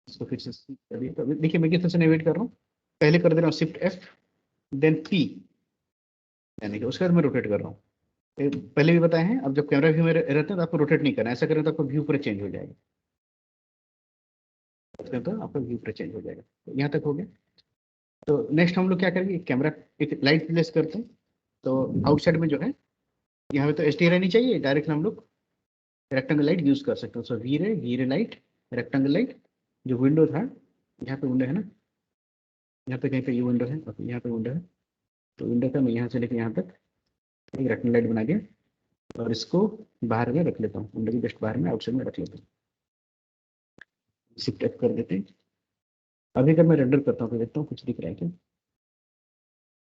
इसको फिर से अभी देखिए मैं किस तरह से नेविगेट कर रहा हूँ। पहले कर दे रहा हूँ शिफ्ट एफ, देन पी, यानी कि उसके बाद मैं रोटेट कर रहा हूँ। पहले भी बताए हैं, अब जब कैमरा व्यू में रहते हैं तो आपको रोटेट नहीं करना, ऐसा करें तो आपका व्यू पूरा चेंज हो जाएगा। तो आपका व्यू पूरा चेंज हो जाएगा। तो यहाँ तक हो गया। तो नेक्स्ट हम लोग क्या करेंगे, कैमरा एक लाइट प्लेस करते हैं। तो आउटसाइड में जो है यहाँ पे तो एच डी रहनी चाहिए, डायरेक्ट हम लोग रेक्टेंगल लाइट यूज कर सकते हैं। सो वी रे लाइट, रेक्टेंगल लाइट, जो विंडो था, यहाँ पे विंडो है ना, यहाँ पे कहीं पे ये विंडो है, और यहाँ पे विंडो है। तो विंडो का मैं यहाँ से लेकर यहाँ तक एक रेक्टेंगल लाइट बना दिया, और इसको बाहर में रख लेता हूँ, विंडो की जस्ट बाहर में आउटसाइड में रख लेता हूँ। शिफ्ट एफ कर देते हैं। अभी अगर मैं रेंडर करता हूँ तो देखता हूँ कुछ दिख रहा है क्या।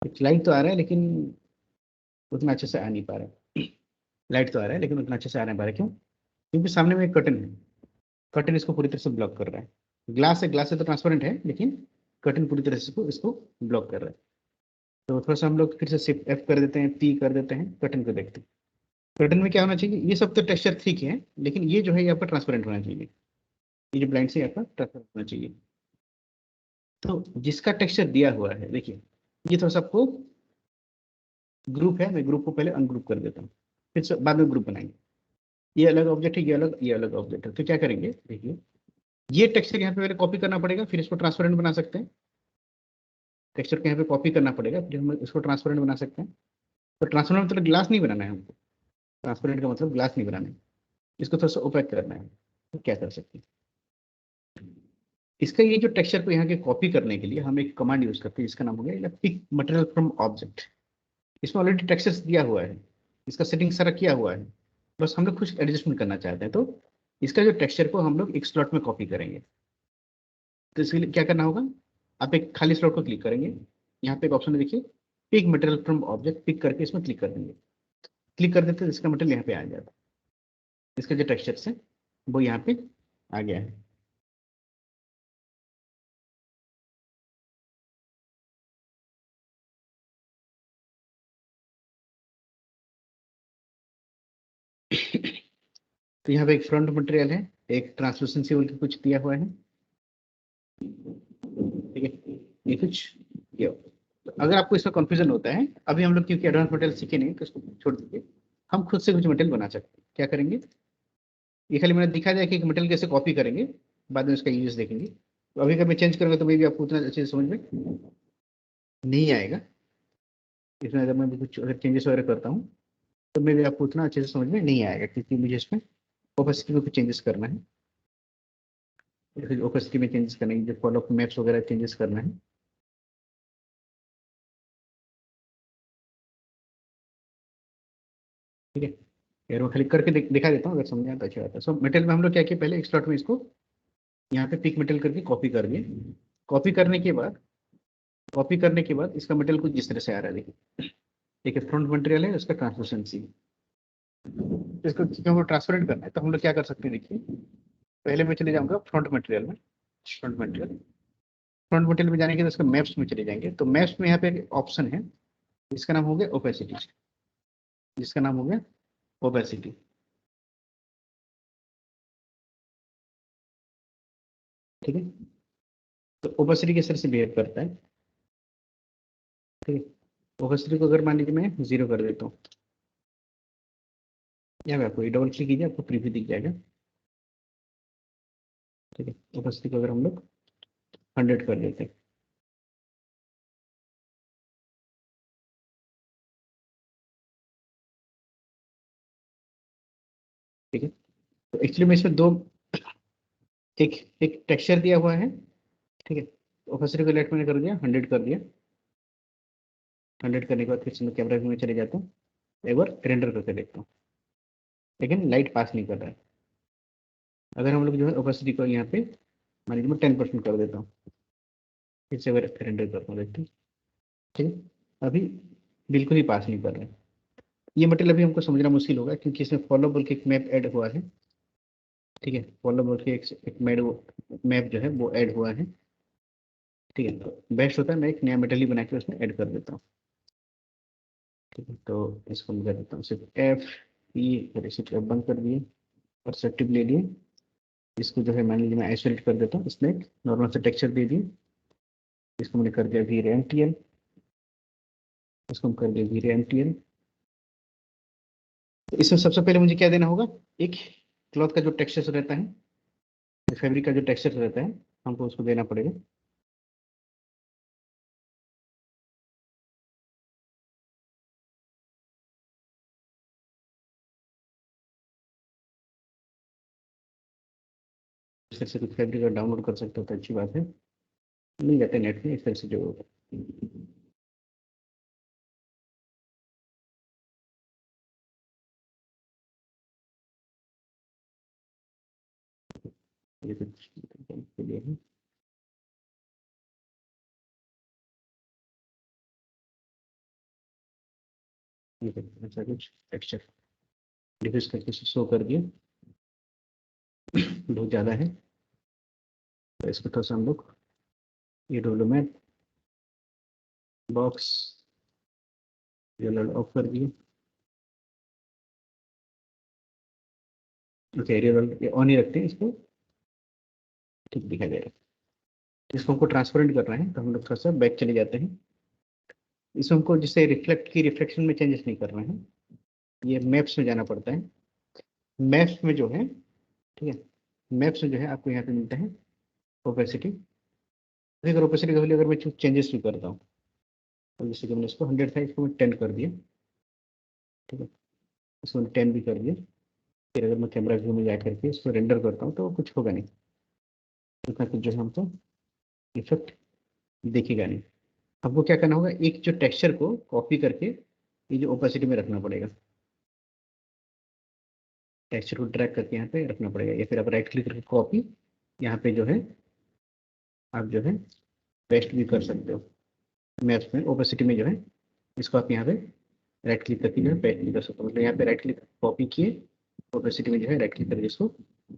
कुछ लाइट तो आ रहा है, लेकिन उतना अच्छे से आ नहीं पा रहा है। लाइट तो आ रहा है लेकिन उतना अच्छे से आ नहीं पा रहा है। क्यों? क्योंकि सामने में एक कर्टन है, कर्टन इसको पूरी तरह से ब्लॉक कर रहा है। ग्लास है, ग्लास से तो ट्रांसपेरेंट है, लेकिन कर्टन पूरी तरह से इसको ब्लॉक कर रहा है। तो थोड़ा सा हम लोग फिर से शिफ्ट एफ कर देते हैं, पी कर देते हैं, कर्टन को देखते हैं। कर्टन में क्या होना चाहिए, ये सब तो टेक्सचर ठीक है, लेकिन ये जो है ये आपका ट्रांसपेरेंट होना चाहिए। ये जो ब्लाइंड से आपका ट्रांसपेरेंट होना चाहिए। तो जिसका टेक्सचर दिया हुआ है, देखिए ये थोड़ा सा आपको ग्रुप है, मैं ग्रुप को पहले अनग्रुप कर देता हूँ, फिर से बाद में ग्रुप बनाएंगे। ये अलग ऑब्जेक्ट है, ये अलग ऑब्जेक्ट है। तो क्या करेंगे, देखिए ये टेक्सचर यहाँ पे मेरे कॉपी करना पड़ेगा, फिर इसको ट्रांसपेरेंट बना सकते हैं। टेक्सचर को यहाँ पे कॉपी करना पड़ेगा, फिर हम इसको ट्रांसपेरेंट बना सकते हैं। तो ट्रांसपेरेंट मतलब ग्लास नहीं बनाना है हमको, ट्रांसपेरेंट का मतलब ग्लास नहीं बनाना है, इसको थोड़ा सा ओपेक करना है। तो क्या कर सकते हैं, इसका ये जो टेक्सचर को यहाँ के कॉपी करने के लिए हम एक कमांड यूज करते हैं जिसका नाम हो गया पिक मटेरियल फ्रॉम ऑब्जेक्ट। इसमें ऑलरेडी टेक्सचर्स दिया हुआ है, इसका सेटिंग सारा किया हुआ है, बस हम लोग कुछ एडजस्टमेंट करना चाहते हैं। तो इसका जो टेक्सचर को हम लोग एक स्लॉट में कॉपी करेंगे। तो इसके लिए क्या करना होगा, आप एक खाली स्लॉट को क्लिक करेंगे, यहाँ पे एक ऑप्शन है देखिए, pick material from object, pick करके इसमें क्लिक कर देंगे। क्लिक कर देते हैं, इसका मटेरियल यहाँ पे आ जाता है। इसका जो टेक्सचर है वो यहाँ पे आ गया है। तो यहाँ पे एक फ्रंट मटेरियल है, एक ट्रांसलूसेंसी बोल के कुछ दिया हुआ है, ठीक है, ये कुछ ये। तो अगर आपको इसका कंफ्यूजन होता है, अभी हम लोग क्योंकि एडवांस मटेरियल सीखे नहीं तो इसको छोड़ दीजिए, हम खुद से कुछ मटेरियल बना सकते हैं। क्या करेंगे, ये खाली मैंने दिखा दिया कि एक मटेरियल कैसे कॉपी करेंगे, बाद में उसका यूज देखेंगे। तो अभी कभी चेंज करूंगा तो मे भी आपको उतना अच्छे से समझ में नहीं आएगा। इसमें अगर मैं भी कुछ अगर चेंजेस वगैरह करता हूँ तो मे भी आपको उतना अच्छे से समझ में नहीं आएगा, क्योंकि मुझे इसमें ओपेसिटी में कुछ चेंजेस करना है, या फिर ओपेसिटी में चेंजेस करना है, जो फॉलो मैप्स वगैरह चेंजेस करना है। ठीक है, यार वो खाली करके दिखा देता हूँ, अगर समझ आता अच्छा आता है। सो मेटेरियल में हम लोग क्या किया, पहले एक स्लॉट में इसको यहाँ पे पिक मेटल करके कॉपी कर दिए। कॉपी करने के बाद कॉपी करने के बाद इसका मेटेरियल कुछ जिस तरह से आ रहा है, देखिए। एक फ्रंट मटेरियल है, उसका ट्रांसलूसेंसी। इसको क्योंकि हमको ट्रांसपेरेंट करना है तो हम लोग क्या कर सकते हैं, देखिए। पहले मैं चले जाऊंगा फ्रंट मटेरियल में। फ्रंट मटेरियल में जाने के बाद उसके मैप्स में चले जाएंगे, तो मैप्स में यहाँ पे एक ऑप्शन है जिसका नाम हो गया ओपेसिटी। जिसका नाम हो गया ओपेसिटी। ठीक है, तो ओपेसिटी किस तरह से बिहेव करता है। ठीक है, ओपेसिटी को अगर मान लीजिए मैं 0 कर देता हूँ, या मैं आपको डबल क्लिक कीजिए, आपको प्रीव्यू दिख जाएगा। ठीक है, ओपेसिटी को अगर हम लोग 100 कर देते हैं। ठीक है, तो एक्चुअली में इसमें दो, एक एक टेक्सचर दिया हुआ है। ठीक है, ओपेसिटी को लेट मैंने कर दिया 100 कर दिया। 100 करने के बाद फिर से मैं कैमरा व्यू में चले जाता हूँ, एक बार रेंडर करके देखता हूँ, लेकिन लाइट पास नहीं कर रहा है। अगर हम लोग जो है ओपेसिटी को यहाँ पे मान लीजिए मैं 10% कर देता हूँ, फिर से अगर रेंडर करता हूँ, देखते हैं। ठीक है, अभी बिल्कुल ही पास नहीं कर रहा है। ये मटेरियल अभी हमको समझना मुश्किल होगा, क्योंकि इसमें फॉलो बोल के एक मैप ऐड हुआ है। ठीक है, फॉलो बोल के एक मैप जो है वो ऐड हुआ है। ठीक है, तो बेस्ट होता है मैं एक नया मटेरियल बना के उसमें ऐड कर देता हूँ। ठीक है, तो इसको मैं कर देता हूँ सिर्फ एफ ई, सिर्फ एफ बंद कर दिए और सेटिव ले लिए। इसको जो है मान लीजिए मैं आइसोलेट कर देता हूँ, इसमें एक नॉर्मल सा टेक्सचर दे दिए। इसको मैंने कर दिया वी एमटीएल। इसको हम कर दिया वी एमटीएल। तो इसमें सबसे पहले मुझे क्या देना होगा, एक क्लॉथ का जो टेक्सचर रहता है, फैब्रिक का जो टेक्सचर रहता है, हमको उसको देना पड़ेगा। इस तरह से कुछ फैब्रिक डाउनलोड कर सकते हो तो अच्छी बात है, मिल जाते हैं नेट में इस तरह से जो। ये कुछ के लिए है, ये कुछ ऐसा कुछ टेक्सचर डिफ्यूज करके शो कर दिए। बहुत ज़्यादा है, तो इसको थोड़ा सा हम लोग ये डेवलपमेंट बॉक्स ये ऑफ कर दिए। ओके, ये ऑन ही रखते हैं इसको, ठीक दिखाई दे रहा है। इसको हमको ट्रांसपेरेंट करना है, तो हम लोग थोड़ा सा बैक चले जाते हैं। इसमें हमको जिससे रिफ्लेक्ट की रिफ्लेक्शन में चेंजेस नहीं करना है, ये मैप्स में जाना पड़ता है। मैप्स में जो है, ठीक है, मैप्स में जो है आपको यहाँ पे मिलता है ओपेसिटी। अगर ओपेसिटी का अगर मैं चेंजेस भी करता हूँ, तो जैसे कि मैंने इसको 100 था, इसको मैं 10 कर दिया। ठीक है, इसको मैं 10 भी कर दिया। फिर अगर मैं कैमरा व्यू में जा करके इसको रेंडर करता हूँ तो कुछ होगा नहीं, इतना कुछ जो है हमको इफेक्ट दिखेगा नहीं। हमको क्या करना होगा, एक जो टेक्सचर को कॉपी करके ये जो ओपेसिटी में रखना पड़ेगा। टेक्सचर को ड्रैग करके यहाँ पे रखना पड़ेगा, या फिर आप राइट क्लिक करके कॉपी यहाँ पे जो है आप जो है पेस्ट भी कर सकते हो। मैप्स में ओपेसिटी में जो है इसको आप यहाँ पे राइट क्लिक करके जो है पेस्ट भी कर सकते हो। मतलब यहाँ पे राइट क्लिक कॉपी किए, ओपेसिटी में जो है राइट क्लिक करके इसको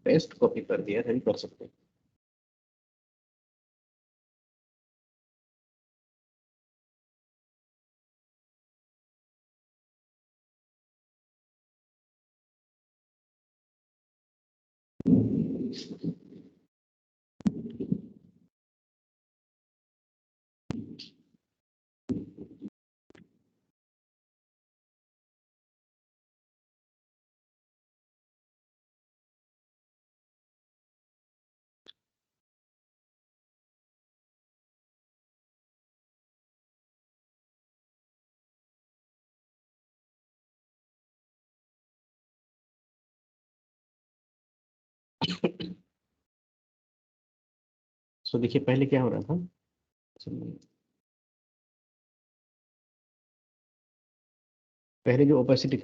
पेस्ट कॉपी कर दिया, ऐसा भी कर सकते हैं। सो देखिए पहले क्या हो रहा था, पहले जो ओपेसिटी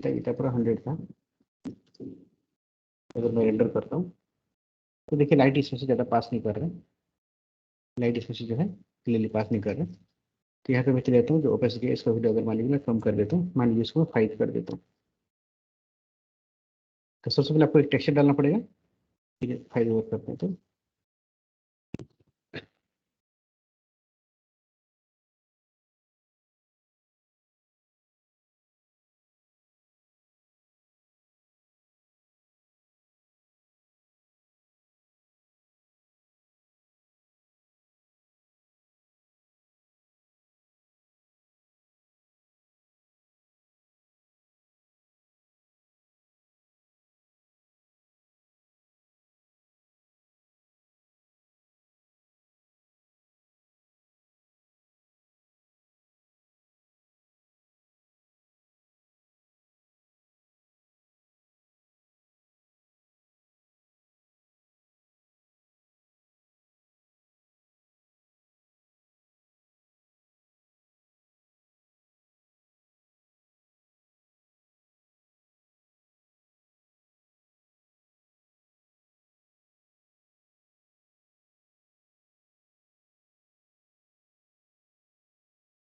था, ये था पूरा 100 था। अगर मैं रेंडर करता हूँ तो देखिए लाइट इसमें से ज़्यादा पास नहीं कर रहा है, लाइट इसमें से जो है क्लियरली पास नहीं कर रहा है। तो यहाँ पे मैं चले जाता हूँ, जो ओपेसिटी है इसका भी अगर मान लीजिए मैं कम कर देता हूँ, मान लीजिए इसको 5 कर देता हूँ। तो सबसे पहले आपको एक टेक्सचर डालना पड़ेगा, ठीक है, 5 ओवर करते हैं तो